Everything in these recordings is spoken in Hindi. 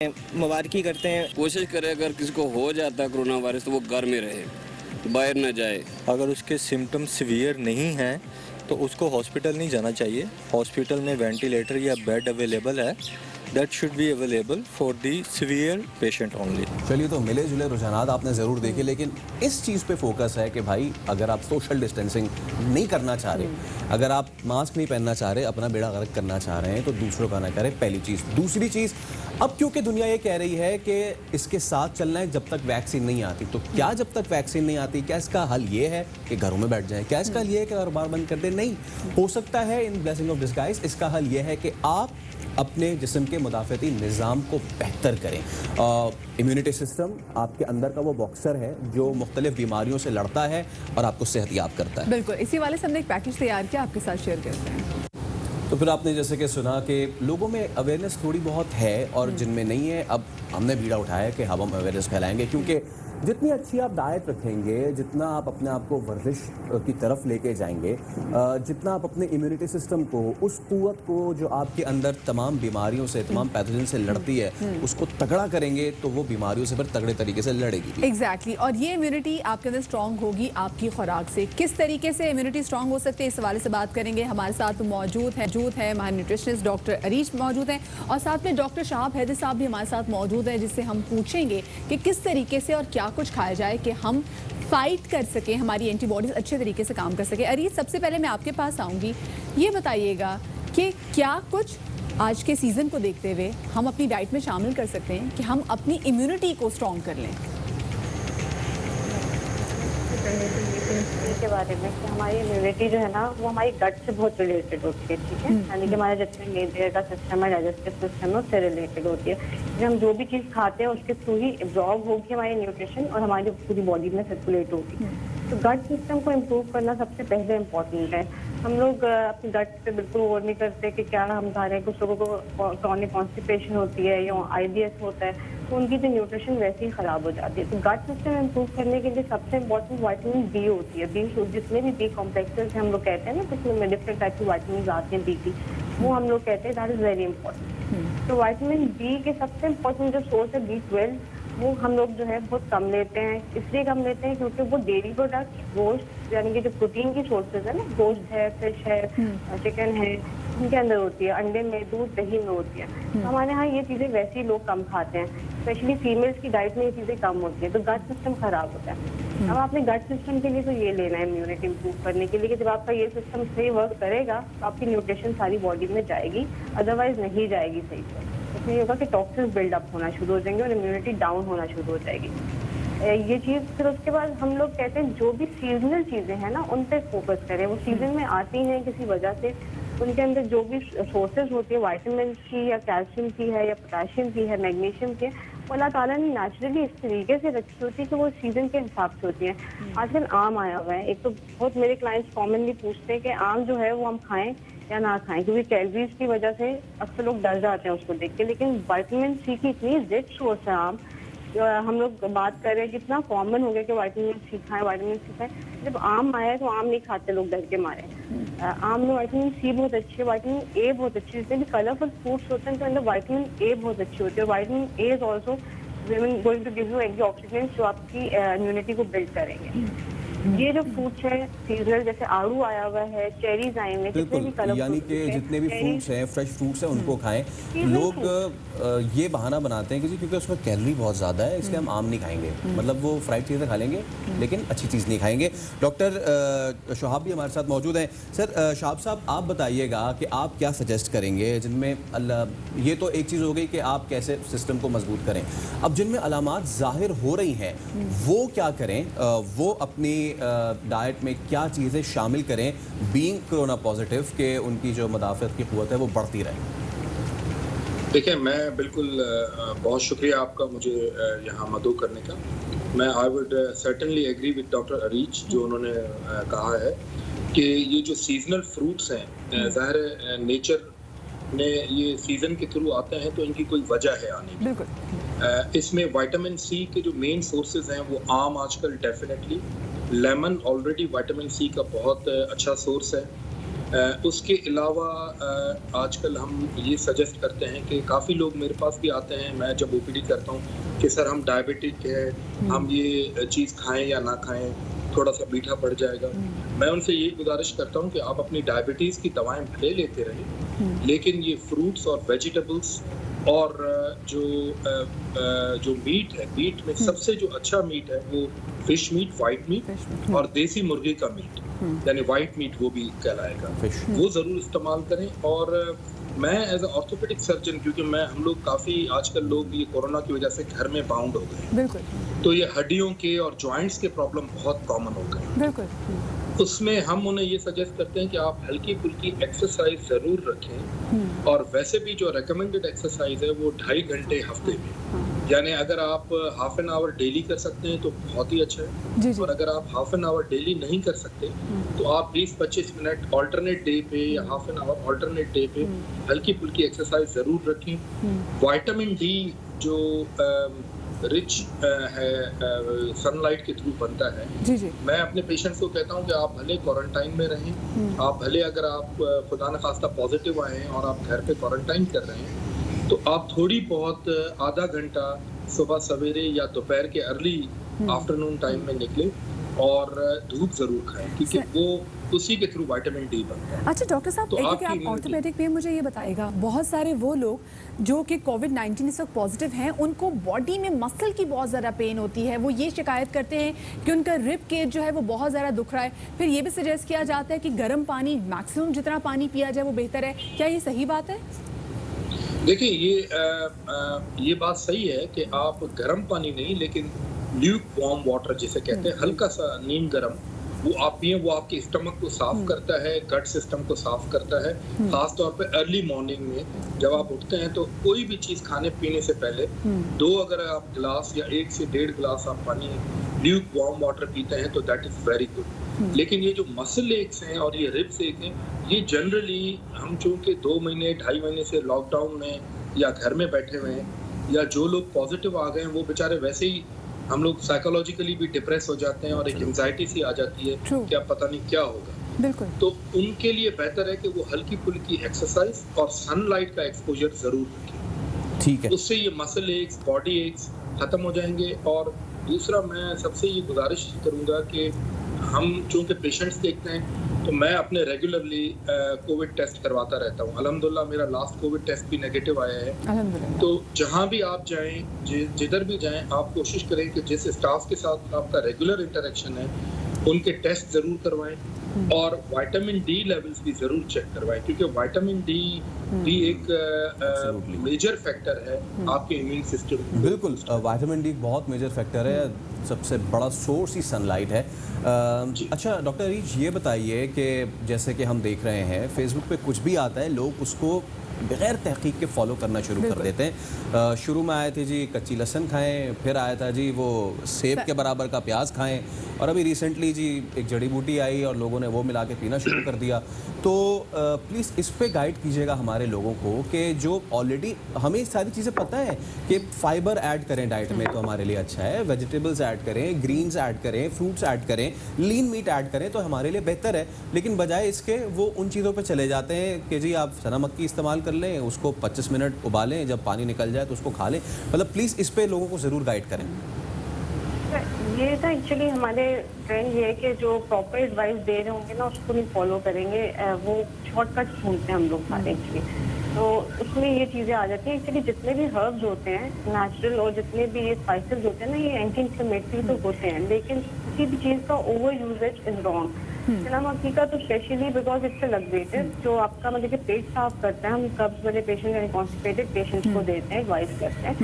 मुबारकी करते हैं। कोशिश करें अगर किसी को हो जाता है कोरोना वायरस तो वो घर में रहे, बाहर ना जाए। अगर उसके सिम्टम सीवियर नहीं हैं तो उसको हॉस्पिटल नहीं जाना चाहिए। हॉस्पिटल में वेंटिलेटर या बेड अवेलेबल है, that should be available for the severe patient only. चलिए, तो मिले जुले रुझानात आपने ज़रूर देखे, लेकिन इस चीज़ पे फोकस है कि भाई अगर आप सोशल डिस्टेंसिंग नहीं करना चाह रहे, अगर आप मास्क नहीं पहनना चाह रहे, अपना बेड़ा गर्क करना चाह रहे हैं तो दूसरों का ना करें, पहली चीज़। दूसरी चीज़, अब क्योंकि दुनिया ये कह रही है कि इसके साथ चलना है जब तक वैक्सीन नहीं आती, तो क्या जब तक वैक्सीन नहीं आती क्या इसका हल ये है कि घरों में बैठ जाएं? क्या इसका हल ये है कि कारोबार बंद कर दें? नहीं हो सकता है। इन ब्लेसिंग ऑफ डिस्गाइज इसका हल ये है कि आप अपने जिस्म के मुदाफ़ती निज़ाम को बेहतर करें। इम्यूनिटी सिस्टम आपके अंदर का वो बॉक्सर है जो मुख्तलिफ बीमारियों से लड़ता है और आपको सेहतयाब करता है। बिल्कुल, इसी वाले से हमने एक पैकेज तैयार किया, आपके साथ शेयर करते हैं। तो फिर आपने जैसे कि सुना कि लोगों में अवेयरनेस थोड़ी बहुत है और जिनमें नहीं है, अब हमने बीड़ा उठाया कि हम अवेयरनेस फैलाएंगे, क्योंकि जितनी अच्छी आप डाइट रखेंगे, जितना आप अपने आप को वर्जिश की तरफ लेके जाएंगे, जितना आप अपने इम्यूनिटी सिस्टम को, उस कुव्वत को जो आपके अंदर तमाम बीमारियों से, तमाम पैथोजन से लड़ती है, उसको तगड़ा करेंगे तो वो बीमारियों से फिर तगड़े तरीके से लड़ेगी। एग्जैक्टली और ये इम्यूनिटी आपके अंदर स्ट्रांग होगी आपकी खुराक से। किस तरीके से इम्यूनिटी स्ट्रांग हो सकती है, इस हवाले से बात करेंगे। हमारे साथ मौजूद है हमारे न्यूट्रिशनिस्ट डॉक्टर अरीज मौजूद हैं और साथ में डॉक्टर शाहाब हैदर साहब भी हमारे साथ मौजूद हैं, जिससे हम पूछेंगे कि किस तरीके से और क्या कुछ खाया जाए कि हम फाइट कर सकें, हमारी एंटीबॉडीज अच्छे तरीके से काम कर सके। अरीज, सबसे पहले मैं आपके पास आऊंगी, ये बताइएगा कि क्या कुछ आज के सीजन को देखते हुए हम अपनी डाइट में शामिल कर सकते हैं कि हम अपनी इम्यूनिटी को स्ट्रॉन्ग कर लें। के बारे में कि हमारी इम्यूनिटी जो है ना वो हमारी गट से बहुत रिलेटेड होती है, ठीक है, यानी कि हमारा जितना लीवर का सिस्टम है, डाइजेस्टिव सिस्टम है, उससे रिलेटेड होती है। जब हम जो भी चीज़ खाते हैं उसके थ्रू ही एब्जॉर्ब होगी हमारी न्यूट्रिशन और हमारी पूरी बॉडी में सर्कुलेट होगी। तो गट सिस्टम को इम्प्रूव करना सबसे पहले इम्पॉर्टेंट है। हम लोग अपने गट पे बिल्कुल गौर नहीं करते कि क्या हम खा रहे हैं। कुछ लोगों को क्रॉनिक कॉन्स्टिपेशन होती है या IBS होता है, तो उनकी जो न्यूट्रिशन वैसे ही ख़राब हो जाती है। तो गट सिस्टम इम्प्रूव करने के लिए सबसे इम्पोर्टेंट विटामिन B होती है। बी जितने भी B कॉम्प्लेक्सेस हैं, हम लोग कहते हैं ना, जिसमें डिफरेंट टाइप की विटामिन आते हैं B की, वो हम लोग कहते हैं दैट इज़ वेरी इंपॉर्टेंट। तो विटामिन B के सबसे इम्पोर्टेंट जो सोर्स है B12, वो हम लोग जो है बहुत कम लेते हैं। इसलिए कम लेते हैं क्योंकि वो डेयरी प्रोडक्ट, गोश्त, यानी कि जो प्रोटीन की सोर्सेज है ना, गोश्त है, फिश है, चिकन है, इनके अंदर होती है, अंडे में, दूध, दही में होती है। तो हमारे यहाँ ये चीज़ें वैसे ही लोग कम खाते हैं, स्पेशली फीमेल्स की डाइट में ये चीज़ें कम होती है, तो गट सिस्टम खराब होता है। अब आपने गट सिस्टम के लिए तो ये लेना है इम्यूनिटी इम्प्रूव करने के लिए कि जब आपका ये सिस्टम सही वर्क करेगा तो आपकी न्यूट्रिशन सारी बॉडी में जाएगी, अदरवाइज नहीं जाएगी सही से। इसमें ये होगा कि टॉक्सिन्स बिल्डअप होना शुरू हो जाएंगे और इम्यूनिटी डाउन होना शुरू हो जाएगी। ये चीज़ फिर उसके बाद हम लोग कहते हैं जो भी सीजनल चीज़ें हैं ना उन पर फोकस करें। वो सीजन में आती हैं किसी वजह से, उनके अंदर जो भी सोर्सेज होती है विटामिन की या कैल्शियम की है या पोटेशियम की है, मैग्नीशियम की है, वो अल्लाह ताला ने नेचुरली इस तरीके से रखी होती है कि वो सीजन के हिसाब से होती है। आजकल आम आया हुआ है, एक तो बहुत मेरे क्लाइंट्स कॉमनली पूछते हैं कि आम जो है वो हम खाएं या ना खाएं, क्योंकि कैलोरीज की वजह से अक्सर लोग डर जाते हैं उसको देख के। लेकिन विटामिन C की इतनी रिच सोर्स है आम, हम लोग बात कर रहे हैं कितना कॉमन हो गया कि विटामिन C खाएं, विटामिन C खाएं। जब आम आया है तो आम नहीं खाते लोग डर के मारे। आम में विटामिन C बहुत अच्छी है, विटामिन A बहुत अच्छी है। जितने भी कलरफुल फ्रूट्स होते हैं तो अंदर विटामिन A बहुत अच्छी होती है। Vitamin A is also going to give you antioxidants जो आपकी इम्यूनिटी को बिल्ड करेंगे। ये जो फ्रूट्स हैं सीजनल, जैसे आड़ू आया हुआ है, चेरीज आए हुए, जितने भी कलर, यानी कि जितने भी फ्रूट्स हैं, फ्रेश फ्रूट्स हैं, उनको खाएं। लोग ये बहाना बनाते हैं कि जी क्योंकि उसमें कैलोरी बहुत ज़्यादा है इसलिए हम आम नहीं खाएंगे, मतलब वो फ्राइड चीज़ें खा लेंगे लेकिन अच्छी चीज़ नहीं खाएंगे। डॉक्टर शहाब भी हमारे साथ मौजूद हैं। सर शहाब साहब, आप बताइएगा कि आप क्या सजेस्ट करेंगे जिनमें ये तो एक चीज़ हो गई कि आप कैसे सिस्टम को मजबूत करें, अब जिनमें अलामात ज़ाहिर हो रही हैं वो क्या करें, वो अपनी डाइट में क्या चीज़ें शामिल करें बीइंग कोरोना पॉजिटिव के उनकी जो मुदाफ़त की क़ुव्वत है वो बढ़ती रहे? देखिए, मैं बिल्कुल बहुत शुक्रिया आपका मुझे यहाँ मदऊ करने का। मैं I would certainly agree with doctor Areej जो उन्होंने कहा है कि ये जो सीजनल फ्रूट्स हैं, ज़ाहिर है नेचर ने ये सीज़न के थ्रू आते हैं तो इनकी कोई वजह है आने की। इसमें विटामिन C के जो मेन सोर्सेज हैं वो आम आजकल definitely, lemon already vitamin C का बहुत अच्छा सोर्स है, उसके अलावा आजकल हम ये सजेस्ट करते हैं कि काफ़ी लोग मेरे पास भी आते हैं, मैं जब ओपीडी करता हूँ कि सर हम डायबिटिक है, हम ये चीज़ खाएं या ना खाएं, थोड़ा सा मीठा पड़ जाएगा। मैं उनसे यही गुजारिश करता हूँ कि आप अपनी डायबिटीज़ की दवाएं भले लेते रहें, लेकिन ये फ्रूट्स और वेजिटेबल्स और जो मीट है, मीट में सबसे जो अच्छा मीट है वो फिश मीट, वाइट मीट और देसी मुर्गे का मीट, यानी वाइट मीट वो भी कहलाएगा, वो ज़रूर इस्तेमाल करें। और मैं एज अ ऑर्थोपेडिक सर्जन, क्योंकि हम लोग काफ़ी आजकल लोग ये कोरोना की वजह से घर में बाउंड हो गए, बिल्कुल तो ये हड्डियों के और जॉइंट्स के प्रॉब्लम बहुत कॉमन हो गए। बिल्कुल उसमें हम उन्हें ये सजेस्ट करते हैं कि आप हल्की फुल्की एक्सरसाइज ज़रूर रखें, और वैसे भी जो रिकमेंडेड एक्सरसाइज है वो 2.5 घंटे हफ्ते में, यानी अगर आप हाफ एन आवर डेली कर सकते हैं तो बहुत ही अच्छा है। जी जी और अगर आप हाफ एन आवर डेली नहीं कर सकते तो आप 20-25 मिनट ऑल्टरनेट डे पे या half an hour alternate day पे हल्की फुल्की एक्सरसाइज ज़रूर रखें। विटामिन डी जो रिच है, सनलाइट के थ्रू बनता है, जी जी मैं अपने पेशेंट्स को कहता हूँ कि आप भले क्वारंटाइन में रहें, आप भले अगर आप खुदा न खास्ता पॉजिटिव आए हैं और आप घर पे क्वारंटाइन कर रहे हैं, तो आप थोड़ी बहुत आधा घंटा सुबह सवेरे या दोपहर के अर्ली आफ्टरनून टाइम में निकले और धूप जरूर खाएं, क्योंकि वो उसी के थ्रू विटामिन डी बनता है। अच्छा डॉक्टर साहब, तो एक आपकी आप immunity- ऑर्थोपेडिक में मुझे ये बताइएगा, बहुत सारे वो लोग जो कि कोविड-19 इस वक्त पॉजिटिव हैं, उनको बॉडी में मसल की बहुत ज़्यादा पेन होती है, वो ये शिकायत करते हैं कि उनका रिब केज जो है वो बहुत ज़्यादा दुख रहा है, फिर ये भी सजेस्ट किया जाता है कि गर्म पानी, मैक्सिमम जितना पानी पिया जाए वो बेहतर है। क्या ये सही बात है? देखिए ये बात सही है कि आप गर्म पानी नहीं, लेकिन ल्यूक वार्म वाटर जिसे कहते हैं, हल्का सा नीम गर्म, वो आप पिए, वो आपके स्टमक को साफ करता है, गट सिस्टम को साफ करता है। खास तौर पे अर्ली मॉर्निंग में जब आप उठते हैं तो कोई भी चीज खाने पीने से पहले 2 अगर आप गिलास या 1 से 1.5 गिलास आप पानी ल्यूक वार्म वाटर पीते हैं तो दैट इज वेरी गुड। लेकिन ये जो मसल एक्स हैं और ये रिब्स एक हैं, ये जनरली हम चूंकि 2 महीने 2.5 महीने से लॉकडाउन में या घर में बैठे हुए हैं, या जो लोग पॉजिटिव आ गए हैं वो बेचारे वैसे ही, हम लोग साइकोलॉजिकली भी डिप्रेस हो जाते हैं और एक एंजाइटी सी आ जाती है कि अब पता नहीं क्या होगा। बिल्कुल। तो उनके लिए बेहतर है कि वो हल्की फुल्की एक्सरसाइज और सनलाइट का एक्सपोजर जरूर रखें। ठीक है, उससे ये मसल एक्स, बॉडी एक्स खत्म हो जाएंगे। और दूसरा मैं सबसे ये गुजारिश करूंगा कि हम चूंकि पेशेंट्स देखते हैं तो मैं अपने रेगुलरली कोविड टेस्ट करवाता रहता हूँ। अल्हम्दुलिल्लाह मेरा लास्ट कोविड टेस्ट भी नेगेटिव आया है। अल्हम्दुलिल्लाह। तो जहाँ भी आप जाएं, जिधर भी जाएं, आप कोशिश करें कि जिस स्टाफ के साथ आपका रेगुलर इंटरेक्शन है उनके टेस्ट जरूर करवाएं, और विटामिन डी लेवल्स भी जरूर चेक करवाएं, क्योंकि विटामिन डी भी एक मेजर फैक्टर है आपके इम्यून सिस्टम। बिल्कुल, विटामिन डी बहुत मेजर फैक्टर है, सबसे बड़ा सोर्स ही सनलाइट है। अच्छा डॉक्टर अरीज, ये बताइए कि जैसे कि हम देख रहे हैं फेसबुक पे कुछ भी आता है, लोग उसको बगैर तहकीक के फॉलो करना शुरू कर देते हैं। शुरू में आए थे जी कच्ची लहसुन खाएं, फिर आया था जी वो सेब के बराबर का प्याज खाएं, और अभी रिसेंटली जी एक जड़ी बूटी आई और लोगों ने वो मिला के पीना शुरू कर दिया। तो प्लीज़ इस पे गाइड कीजिएगा हमारे लोगों को कि जो ऑलरेडी हमें सारी चीज़ें पता है कि फाइबर ऐड करें डाइट में तो हमारे लिए अच्छा है, वेजिटेबल्स ऐड करें, ग्रीन्स ऐड करें, फ्रूट्स ऐड करें, लीन मीट ऐड करें तो हमारे लिए बेहतर है। लेकिन बजाय इसके वो उन चीज़ों पर चले जाते हैं कि जी आप चना मक्की इस्तेमाल कर लें, उसको 25 मिनट उबालें, जब पानी निकल जाए तो उसको खा लें। मतलब प्लीज़ इस पे लोगों को ज़रूर गाइड करें। ये था एक्चुअली हमारे ट्रेंड ये है कि जो प्रॉपर एडवाइस दे रहे होंगे ना उसको नहीं फॉलो करेंगे, वो शॉर्टकट ढूंढते हैं हम लोग सारे एक्चुअली। तो उसमें ये चीज़ें आ जाती हैं। एक्चुअली जितने भी हर्ब्स होते हैं नेचुरल और जितने भी ये स्पाइसेस होते हैं ना, ये एंटी इंफ्लेमेटरी तो होते हैं, लेकिन किसी भी चीज़ का ओवर यूजेज इज रॉन्ग। चना मक्की का तो स्पेशली बिकॉज इट्स लग्जेटिव, जो आपका मतलब कि पेट साफ करता है। हम कब्ज वाले पेशेंट यानी कॉन्स्टिपेटेड पेशेंट्स को देते हैं, एडवाइस करते हैं।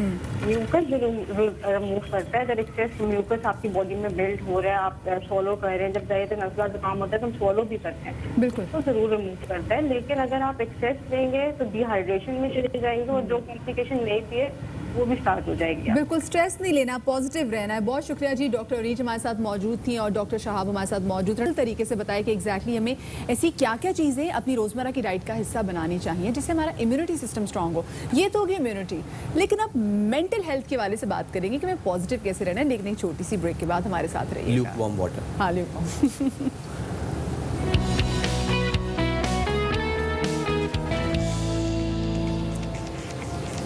म्यूकस रिमूव करता है। अगर एक्सेस म्यूकस आपकी बॉडी में बिल्ड हो रहा है, आप swallow कर रहे हैं, जब जाए तो नज़ला जुकाम होता है तो हम swallow भी करते हैं, बिल्कुल। तो जरूर रिमूव करता है। लेकिन अगर आप एक्सेस लेंगे तो डिहाइड्रेशन में चले जाएंगे और जो कॉम्प्लिकेशन नहीं थी वो भी स्टार्ट हो जाएगी। बिल्कुल स्ट्रेस नहीं लेना, पॉजिटिव रहना है। बहुत शुक्रिया जी। डॉक्टर अरीज हमारे साथ मौजूद थी और डॉक्टर शहाब हमारे साथ मौजूद रहे, तरीके से बताया कि एग्जैक्टली हमें ऐसी क्या क्या चीज़ें अपनी रोज़मर्रा की डाइट का हिस्सा बनानी चाहिए जिससे हमारा इम्यूनिटी सिस्टम स्ट्रांग हो। ये तो होगी इम्यूनिटी, लेकिन अब मेंटल हेल्थ के वाले से बात करेंगे कि हमें पॉजिटिव कैसे रहना है। लेकिन एक छोटी सी ब्रेक के बाद हमारे साथ रहिएगा। Lukewarm water. हाँ, lukewarm.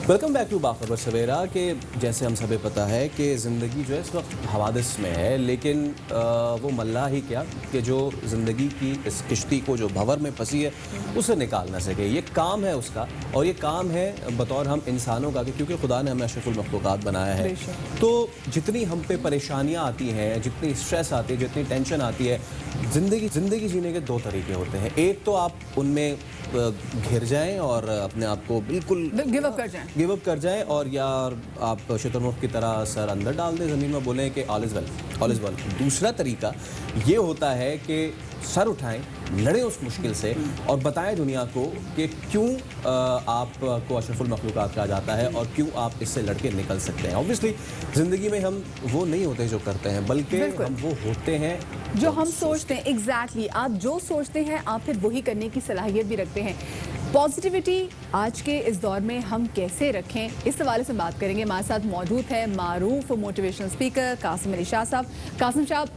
Welcome back to Bakhabar Savera के जैसे हम सभी पता है कि ज़िंदगी जो है इस वक्त हवादिस में है, लेकिन वो मल्लाह ही क्या कि जो ज़िंदगी की इस किश्ती को जो भंवर में फंसी है उसे निकाल ना सके। ये काम है उसका, और ये काम है बतौर हम इंसानों का, क्योंकि खुदा ने हमें अशरफुल मखलूक़ात बनाया है। तो जितनी हम पे परेशानियाँ आती हैं, जितनी स्ट्रेस आती है, जितनी टेंशन आती है, ज़िंदगी जीने के दो तरीके होते हैं। एक तो आप उनमें घिर जाएं और अपने आप को बिल्कुल गिव अप कर जाएं, और यार आप शुतुरमुर्ग की तरह सर अंदर डाल दें ज़मीन में, बोलें कि ऑल इज़ वेल। दूसरा तरीका ये होता है कि सर उठाएं, लड़ें उस मुश्किल से और बताएं दुनिया को कि क्यों आपको अशरफुल मखलूक़ात कहा जाता है और क्यों आप इससे लड़के निकल सकते हैं। ऑब्वियसली ज़िंदगी में हम वो नहीं होते जो करते हैं, बल्कि हम वो होते हैं जो हम सोचते हैं। एग्जैक्टली आप जो सोचते हैं आप फिर वही करने की सलाहियत भी रखते हैं। पॉजिटिविटी आज के इस दौर में हम कैसे रखें, इस हवाले से बात करेंगे। हमारे साथ मौजूद है मारूफ मोटिवेशनल स्पीकर कासिम अली शाह साहब। कासिम साहब,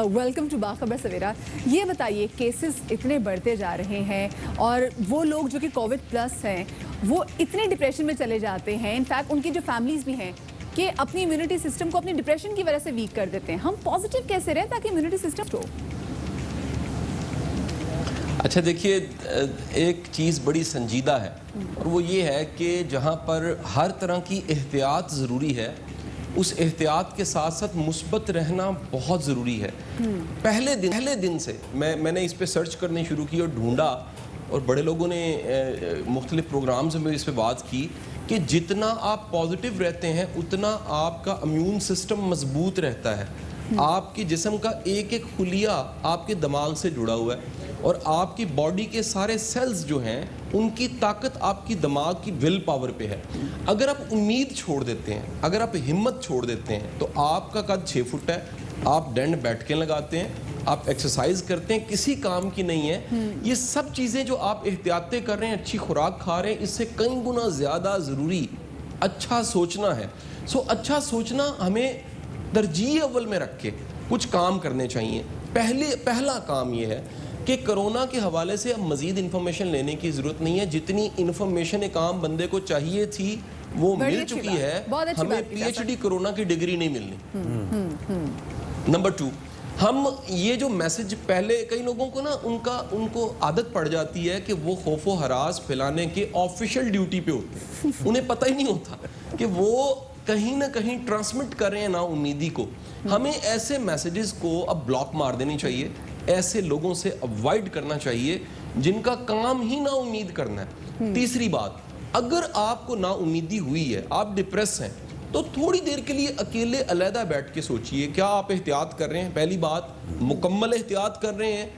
वेलकम टू बाखबर सवेरा। ये बताइए, केसेस इतने बढ़ते जा रहे हैं और वो लोग जो कि कोविड प्लस हैं वो इतने डिप्रेशन में चले जाते हैं, इनफैक्ट उनकी जो फैमिलीज भी हैं कि अपनी इम्यूनिटी सिस्टम को अपनी डिप्रेशन की वजह से वीक कर देते हैं। हम पॉजिटिव कैसे रहें ताकि इम्यूनिटी सिस्टम हो? अच्छा देखिए, एक चीज़ बड़ी संजीदा है और वो ये है कि जहाँ पर हर तरह की एहतियात ज़रूरी है, उस एहतियात के साथ साथ मुस्बत रहना बहुत ज़रूरी है। पहले दिन से मैंने इस पे सर्च करने शुरू की और ढूंढा, और बड़े लोगों ने मुख्तलिफ प्रोग्राम्स में इस पे बात की कि जितना आप पॉजिटिव रहते हैं उतना आपका इम्यून सिस्टम मजबूत रहता है। आपके जिस्म का एक एक खुलिया आपके दिमाग से जुड़ा हुआ है, और आपकी बॉडी के सारे सेल्स जो हैं उनकी ताकत आपकी दिमाग की विल पावर पे है। अगर आप उम्मीद छोड़ देते हैं, अगर आप हिम्मत छोड़ देते हैं, तो आपका कद 6 फुट है, आप डंड बैठकें लगाते हैं, आप एक्सरसाइज करते हैं, किसी काम की नहीं है। ये सब चीज़ें जो आप एहतियातें कर रहे हैं, अच्छी खुराक खा रहे हैं, इससे कई गुना ज़्यादा ज़रूरी अच्छा सोचना है। अच्छा सोचना हमें तरजीह अव्वल में रख के कुछ काम करने चाहिए। पहला काम ये है कि कोरोना के हवाले से अब मज़ीद इन्फॉर्मेशन लेने की ज़रूरत नहीं है। जितनी इन्फॉर्मेशन एक आम बंदे को चाहिए थी वो मिल चुकी है। हमें PhD कोरोना की डिग्री नहीं मिलनी। नंबर 2, हम ये जो मैसेज पहले कई लोगों को ना उनको आदत पड़ जाती है कि वो खौफो हरास फैलाने के ऑफिशियल ड्यूटी पे होते हैं। उन्हें पता ही नहीं होता कि वो कहीं ना कहीं ट्रांसमिट कर रहे हैं ना उम्मीदी को। हमें ऐसे मैसेजेस को अब ब्लॉक मार देनी चाहिए, ऐसे लोगों से अवॉइड करना चाहिए जिनका काम ही ना उम्मीद करना है। तीसरी बात, अगर आपको ना उम्मीदी हुई है, आप डिप्रेस हैं, तो थोड़ी देर के लिए अकेले अलहदा बैठ के सोचिए क्या आप एहतियात कर रहे हैं। पहली बात, मुकम्मल एहतियात कर रहे हैं,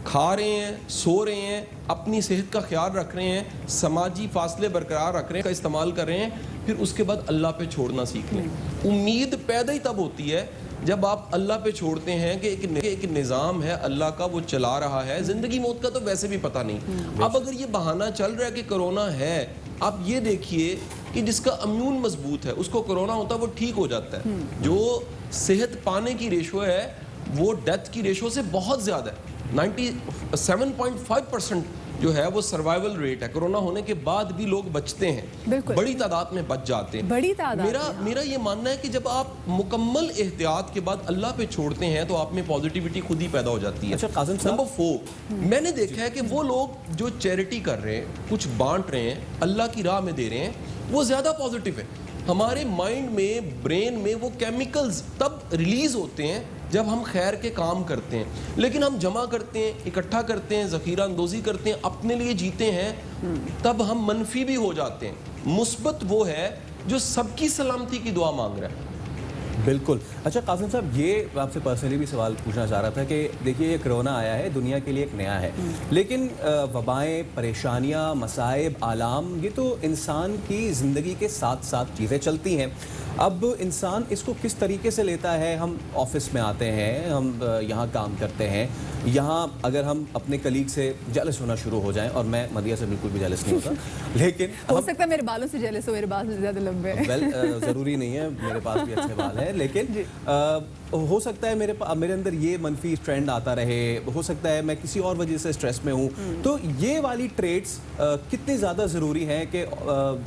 खा रहे हैं, सो रहे हैं, अपनी सेहत का ख्याल रख रहे हैं, समाजी फासले बरकरार रख रहे हैं, का इस्तेमाल कर रहे हैं, फिर उसके बाद अल्लाह पे छोड़ना सीख लें। उम्मीद पैदा ही तब होती है जब आप अल्लाह पे छोड़ते हैं कि एक निज़ाम है अल्लाह का, वो चला रहा है। ज़िंदगी मौत का तो वैसे भी पता नहीं। अब अगर ये बहाना चल रहा है कि कोरोना है, आप ये देखिए कि जिसका इम्यून मजबूत है उसको कोरोना होता है वो ठीक हो जाता है। जो सेहत पाने की रेशो है वो डेथ की रेशो से बहुत ज़्यादा है। 97.5% जो है वो सर्वाइवल रेट है। कोरोना होने के बाद भी लोग बचते हैं, बड़ी तादाद में बच जाते हैं। बड़ी तादाद मेरा ये मानना है कि जब आप मुकम्मल एहतियात के बाद अल्लाह पे छोड़ते हैं तो आप में पॉजिटिविटी खुद ही पैदा हो जाती है। अच्छा कासिम साहब, नंबर 4, मैंने देखा है कि वो लोग जो चैरिटी कर रहे हैं, कुछ बांट रहे हैं, अल्लाह की राह में दे रहे हैं, वो ज़्यादा पॉजिटिव है। हमारे माइंड में, ब्रेन में वो केमिकल्स तब रिलीज होते हैं जब हम खैर के काम करते हैं। लेकिन हम जमा करते हैं, इकट्ठा करते हैं, ज़ख़ीरा अंदोज़ी करते हैं, अपने लिए जीते हैं, तब हम मनफी भी हो जाते हैं। मुस्बत वो है जो सबकी सलामती की दुआ मांग रहा है। बिल्कुल। अच्छा कासिम साहब, ये आपसे पर्सनली भी सवाल पूछना चाह रहा था कि देखिए ये कोरोना आया है, दुनिया के लिए एक नया है, लेकिन वबाएं, परेशानियां, मसाइब, आलाम, ये तो इंसान की ज़िंदगी के साथ साथ चीज़ें चलती हैं। अब इंसान इसको किस तरीके से लेता है? हम ऑफिस में आते हैं, हम यहाँ काम करते हैं, यहाँ अगर हम अपने कलीग से जेलस होना शुरू हो जाएं, और मैं मदिया से बिल्कुल भी जेलस नहीं होता, लेकिन हो सकता है मेरे बालों से जेलस हो, मेरे बाल ज़्यादा लंबे हैं। वेल ज़रूरी नहीं है, मेरे पास भी अच्छे बाल हैं, है, लेकिन हो सकता है मेरे अंदर ये मनफी ट्रेंड आता रहे, हो सकता है मैं किसी और वजह से स्ट्रेस में हूँ। तो ये वाली ट्रेड्स कितनी ज़्यादा ज़रूरी हैं कि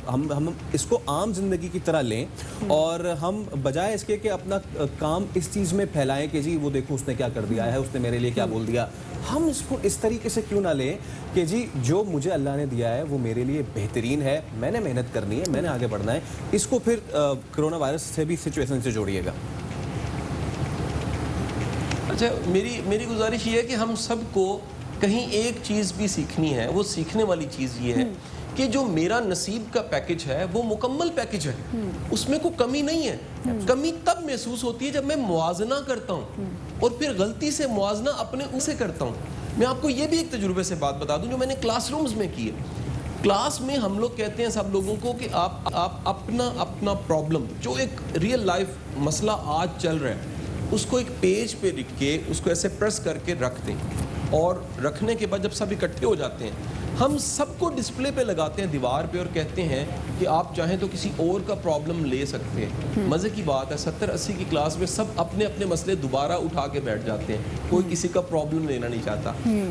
हम इसको आम जिंदगी की तरह लें और हम बजाय इसके कि अपना काम इस चीज़ में फैलाएं कि जी वो देखो उसने क्या कर दिया है, उसने मेरे लिए क्या बोल दिया, हम इसको इस तरीके से क्यों ना लें कि जी जो मुझे अल्लाह ने दिया है वो मेरे लिए बेहतरीन है, मैंने मेहनत करनी है, मैंने आगे बढ़ना है। इसको फिर कोरोना वायरस से भी सिचुएशन से जोड़िएगा। अच्छा, मेरी गुजारिश ये है कि हम सबको कहीं एक चीज़ भी सीखनी है। वो सीखने वाली चीज़ ये है कि जो मेरा नसीब का पैकेज है वो मुकम्मल पैकेज है, उसमें कोई कमी नहीं है। कमी तब महसूस होती है जब मैं मुआजना करता हूँ और फिर गलती से मुआजना अपने उसे करता हूँ। मैं आपको ये भी एक तजुर्बे से बात बता दूँ जो मैंने क्लासरूम्स में की है। क्लास में हम लोग कहते हैं सब लोगों को कि आप अपना प्रॉब्लम, जो एक रियल लाइफ मसला आज चल रहा है, उसको एक पेज पे लिख के उसको ऐसे प्रेस करके रख दें, और रखने के बाद जब सब इकट्ठे हो जाते हैं हम सबको डिस्प्ले पे लगाते हैं दीवार पे और कहते हैं कि आप चाहें तो किसी और का प्रॉब्लम ले सकते हैं। मज़े की बात है 70-80 की क्लास में सब अपने अपने मसले दोबारा उठा के बैठ जाते हैं, कोई किसी का प्रॉब्लम लेना नहीं चाहता।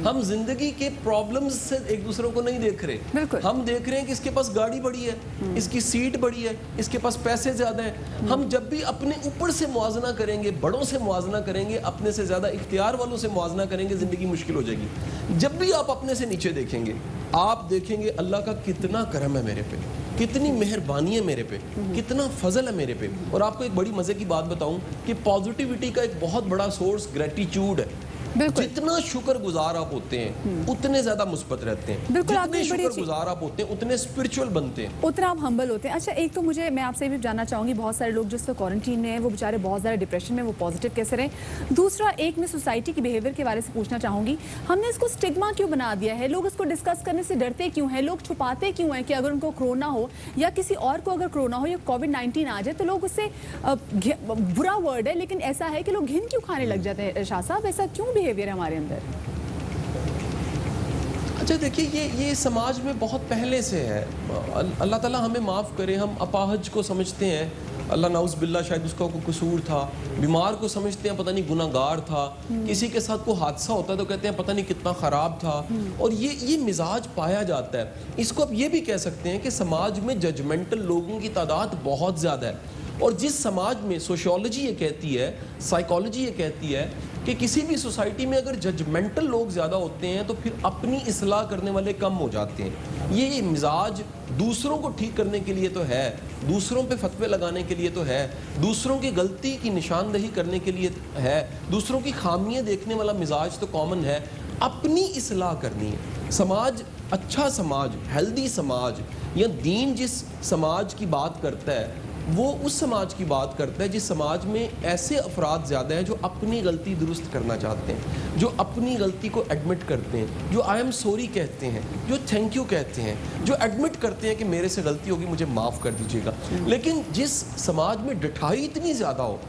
हम जिंदगी के प्रॉब्लम्स से एक दूसरे को नहीं देख रहे, हम देख रहे हैं कि इसके पास गाड़ी बड़ी है, इसकी सीट बड़ी है, इसके पास पैसे ज़्यादा हैं। हम जब भी अपने ऊपर से मुआजना करेंगे, बड़ों से मुआजना करेंगे, अपने से ज़्यादा इख्तियार वालों से मुआजना करेंगे, ज़िंदगी मुश्किल हो जाएगी। जब भी आप अपने से नीचे देखेंगे आप देखेंगे अल्लाह का कितना करम है मेरे पे, कितनी मेहरबानी है मेरे पे, कितना फजल है मेरे पे। और आपको एक बड़ी मजे की बात बताऊं कि पॉजिटिविटी का एक बहुत बड़ा सोर्स ग्रेटिट्यूड है। जितना शुक्रगुजार आप होते हैं उतने ज्यादा मुस्बत रहते हैं, जितने शुक्रगुजार आप होते हैं उतने स्पिरिचुअल बनते हैं, उतना आप हम्बल होते हैं। अच्छा, एक तो मुझे मैं आपसे भी जानना चाहूंगी, बहुत सारे लोग जो क्वारंटीन में हैं वो बेचारे बहुत ज़्यादा डिप्रेशन में, वो पॉजिटिव कैसे रहें। दूसरा, एक मैं सोसाइटी की बिहेवियर के बारे से पूछना चाहूंगी, हमने इसको स्टिग्मा क्यों बना दिया है? लोग इसको डिस्कस करने से डरते क्यों हैं? लोग छुपाते क्यों हैं कि अगर उनको कोरोना हो या किसी और को अगर कोरोना हो या कोविड-19 आ जाए तो लोग उससे, बुरा वर्ड है लेकिन ऐसा है कि लोग घिन क्यों खाने लग जाते हैं? शाह साहब, ऐसा क्यों बिहेवियर है हमारे अंदर? अच्छा देखिए, ये समाज में बहुत पहले से है। अल्लाह ताला हमें माफ़ करे, हम अपाहज को समझते हैं अल्लाह नाउज़ बिल्ला शायद उसका कोई कसूर था, बीमार को समझते हैं पता नहीं गुनाहगार था, किसी के साथ कोई हादसा होता है तो कहते हैं पता नहीं कितना ख़राब था, और ये मिजाज पाया जाता है। इसको आप ये भी कह सकते हैं कि समाज में जजमेंटल लोगों की तादाद बहुत ज़्यादा है। और जिस समाज में सोशियोलॉजी ये कहती है, साइकोलॉजी ये कहती है कि किसी भी सोसाइटी में अगर जजमेंटल लोग ज़्यादा होते हैं तो फिर अपनी इस्लाह करने वाले कम हो जाते हैं। ये मिजाज दूसरों को ठीक करने के लिए तो है, दूसरों पे फतवे लगाने के लिए तो है, दूसरों की गलती की निशानदही करने के लिए है, दूसरों की खामियां देखने वाला मिजाज तो कॉमन है। अपनी इस्लाह करनी है। समाज, अच्छा समाज, हेल्दी समाज या दीन जिस समाज की बात करता है वो उस समाज की बात करता है जिस समाज में ऐसे अफराद ज़्यादा हैं जो अपनी गलती दुरुस्त करना चाहते हैं, जो अपनी गलती को एडमिट करते हैं, जो आई एम सॉरी कहते हैं, जो थैंक यू कहते हैं, जो एडमिट करते हैं कि मेरे से गलती होगी, मुझे माफ़ कर दीजिएगा। लेकिन जिस समाज में डिठाई इतनी ज़्यादा हो,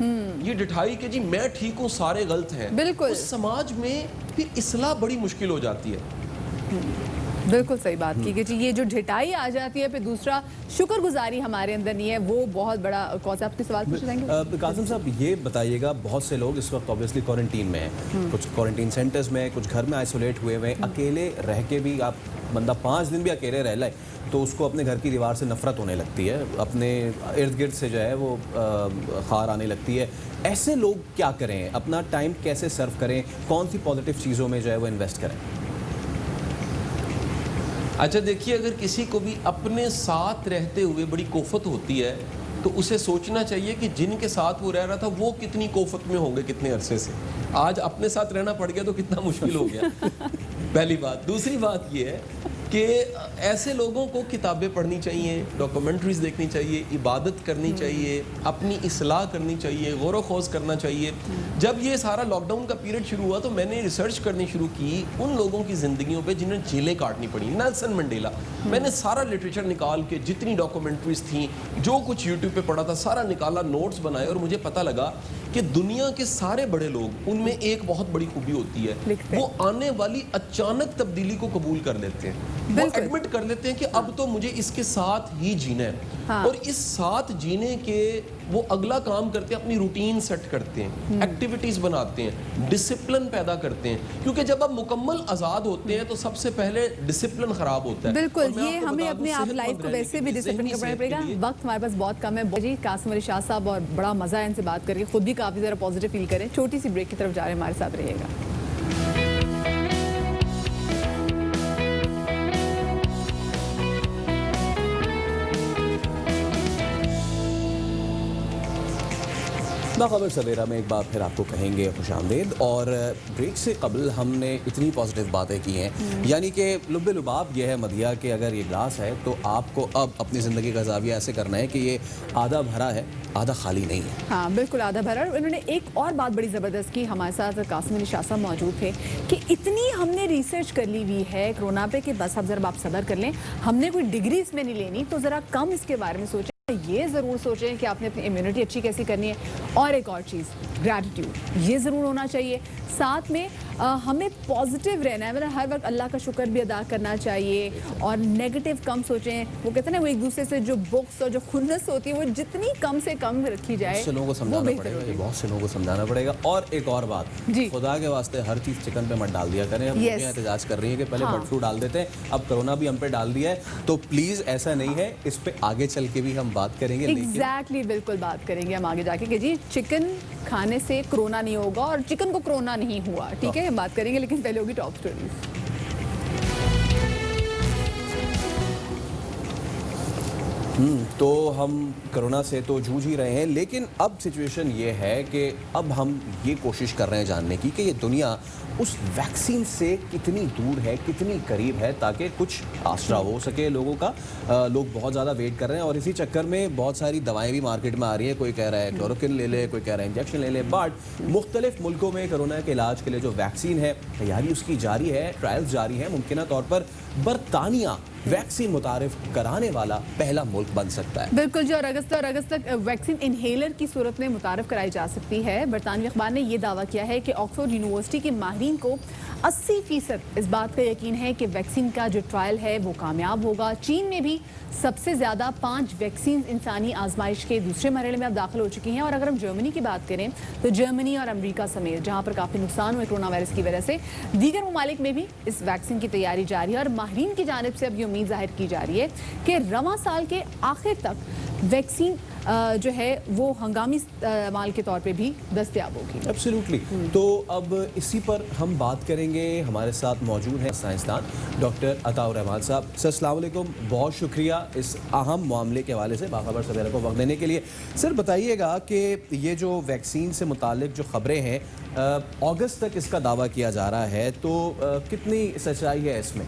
ये डिठाई कि जी मैं ठीक हूँ सारे गलत हैं, उस समाज में फिर इस्लाह बड़ी मुश्किल हो जाती है। बिल्कुल सही बात की कि जी ये जो ढिठाई आ जाती है, फिर दूसरा शुक्रगुजारी हमारे अंदर नहीं है, वो बहुत बड़ा कॉज। आपके सवाल पूछ लेंगे कासिम साहब, ये बताइएगा, बहुत से लोग इस वक्त ऑब्वियसली क्वारंटीन में हैं, कुछ क्वारंटीन सेंटर्स में, कुछ घर में आइसोलेट हुए हुए हैं, अकेले रह के भी आप बंदा 5 दिन भी अकेले रह लाए तो उसको अपने घर की दीवार से नफरत होने लगती है, अपने इर्द गिर्द से जो है वो खार आने लगती है। ऐसे लोग क्या करें, अपना टाइम कैसे सर्व करें, कौन सी पॉजिटिव चीज़ों में जो है वो इन्वेस्ट करें? अच्छा देखिए, अगर किसी को भी अपने साथ रहते हुए बड़ी कोफत होती है तो उसे सोचना चाहिए कि जिनके साथ वो रह रहा था वो कितनी कोफत में होंगे कितने अरसे से। आज अपने साथ रहना पड़ गया तो कितना मुश्किल हो गया। पहली बात। दूसरी बात ये है कि ऐसे लोगों को किताबें पढ़नी चाहिए, डॉक्यूमेंट्रीज देखनी चाहिए, इबादत करनी चाहिए, अपनी इस्लाह करनी चाहिए, गौर खोज करना चाहिए। जब ये सारा लॉकडाउन का पीरियड शुरू हुआ तो मैंने रिसर्च करनी शुरू की उन लोगों की ज़िंदगियों पे जिन्हें जेलें काटनी पड़ी। नेल्सन मंडेला, मैंने सारा लिटरेचर निकाल के, जितनी डॉक्यूमेंट्रीज थी, जो कुछ यूट्यूब पे पढ़ा था, सारा निकाला, नोट्स बनाए, और मुझे पता लगा कि दुनिया के सारे बड़े लोग, उनमें एक बहुत बड़ी खूबी होती है, वो आने वाली अचानक तब्दीली को कबूल कर लेते हैं। वो बिल्कुल। एडमिट कर लेते हैं कि अब तो मुझे इसके साथ ही जीना है। हाँ। और इस साथ जीने के वो अगला काम करते हैं, अपनी रूटीन सेट करते हैं, एक्टिविटीज बनाते हैं, डिसिप्लिन पैदा करते हैं, क्योंकि जब आप मुकम्मल आज़ाद होते हैं तो सबसे पहले डिसिप्लिन खराब होता है। बिल्कुल, और मैं ये आपको हमें बता दूं, अपने आप सेहतमंद लाइफ को रहने वैसे के भी लिए, डिसिप्लिन ज़हनी करना सेहत पड़ेगा। के लिए वक्त हमारे पास बहुत कम है जी। कासिम अली शाह साहब, और बड़ा मजा है इनसे बात करके, खुद भी काफी ज़रा पॉजिटिव फील करें। छोटी सी ब्रेक की तरफ जा रहे हैं, हमारे साथ रहिएगा। बाखबर सवेरा में एक बार फिर आपको कहेंगे खुशामदीद। और ब्रेक से कबल हमने इतनी पॉजिटिव बातें की हैं, यानी कि लुब्बे लुबाब ये है मदिया कि अगर ये ग्लास है तो आपको अब अपनी ज़िंदगी का ज़ाविया ऐसे करना है कि ये आधा भरा है, आधा खाली नहीं है। हाँ बिल्कुल, आधा भरा। उन्होंने एक और बात बड़ी ज़बरदस्त की, हमारे साथ कासिम अली शाह साहब मौजूद थे, कि इतनी हमने रिसर्च कर ली हुई है कोरोना पे कि बस अब ज़रा आप सब्र कर लें, हमने कोई डिग्री इसमें नहीं लेनी, तो ज़रा कम इसके बारे में सोचें। ये ज़रूर सोचें कि आपने अपनी इम्यूनिटी अच्छी कैसी करनी है। और एक और चीज़, ग्रैटिट्यूड, ये ज़रूर होना चाहिए। साथ में हमें पॉजिटिव रहना है, मतलब हर वक्त अल्लाह का शुक्र भी अदा करना चाहिए, और नेगेटिव कम सोचें। वो कहते हैं ना, वो एक दूसरे से जो बुक्स और जो खुन्नस होती है वो जितनी कम से कम रखी जाए, बहुत से लोगों को वो समझाना बेहतर पड़ेगा, होती ये है। बहुत से लोगों को समझाना पड़ेगा। और एक और बात, जी। खुदा के वास्ते हर चीज़ चिकन पे मत डाल दिया करें। हम Yes. एहतजाज कर रही हैं कि पहले हाँ। बर्ड फ्लू डाल देते हैं, अब कोरोना भी हम पे डाल दिया है, तो प्लीज़ ऐसा नहीं है। इस पे आगे चल के भी हम बात करेंगे। एग्जैक्टली, बिल्कुल बात करेंगे हम आगे जाके कि जी चिकन खाने से कोरोना नहीं होगा और चिकन को कोरोना नहीं हुआ। ठीक है, हम बात करेंगे, लेकिन पहले होगी टॉप स्टोरीज। तो हम कोरोना से तो जूझ ही रहे हैं, लेकिन अब सिचुएशन ये है कि अब हम ये कोशिश कर रहे हैं जानने की कि ये दुनिया उस वैक्सीन से कितनी दूर है, कितनी करीब है, ताकि कुछ आसरा हो सके लोगों का। लोग बहुत ज़्यादा वेट कर रहे हैं और इसी चक्कर में बहुत सारी दवाएं भी मार्केट में आ रही हैं। कोई कह रहा है क्लोरोक्विन ले ले, कोई कह रहा है इंजेक्शन ले ले। बट मुख्तलिफ मुल्कों में कोरोना के इलाज के लिए जो वैक्सीन है, तैयारी उसकी जारी है, ट्रायल्स जारी हैं। मुमकिन तौर पर बरतानिया वैक्सीन मुतारिफ कराने वाला पहला मुल्क बन सकता है। बिल्कुल जी, और अगस्त तक वैक्सीन इनहेलर की सूरत में मुतारिफ कराई जा सकती है। बरतानवी अखबार ने यह दावा किया है कि ऑक्सफोर्ड यूनिवर्सिटी के माहिरीन को 80% इस बात का यकीन है कि वैक्सीन का जो ट्रायल है वो कामयाब होगा। चीन में भी सबसे ज़्यादा 5 वैक्सीन इंसानी आजमाइश के दूसरे मरहले में अब दाखिल हो चुकी हैं। और अगर हम जर्मनी की बात करें तो जर्मनी और अमेरिका समेत, जहाँ पर काफ़ी नुकसान हुए कोरोना वायरस की वजह से, दीगर ममालिक में भी इस वैक्सीन की तैयारी जारी है। और माहिरीन की जानिब से अब ये उम्मीद जाहिर की जा रही है कि रवां साल के आखिर तक वैक्सीन जो है वो हंगामी इस्तेमाल के तौर पे भी दस्तयाब होगी। एब्सोल्युटली। तो अब इसी पर हम बात करेंगे। हमारे साथ मौजूद हैं साइंसदान डॉक्टर अताउर रहमान साहब। सर अस्सलाम वालेकुम, बहुत शुक्रिया इस अहम मामले के हवाले से बाखबर सवेरा को वक्त देने के लिए। सर बताइएगा कि ये जो वैक्सीन से मुतालिक जो खबरें हैं, अगस्त तक इसका दावा किया जा रहा है, तो कितनी सच्चाई है इसमें?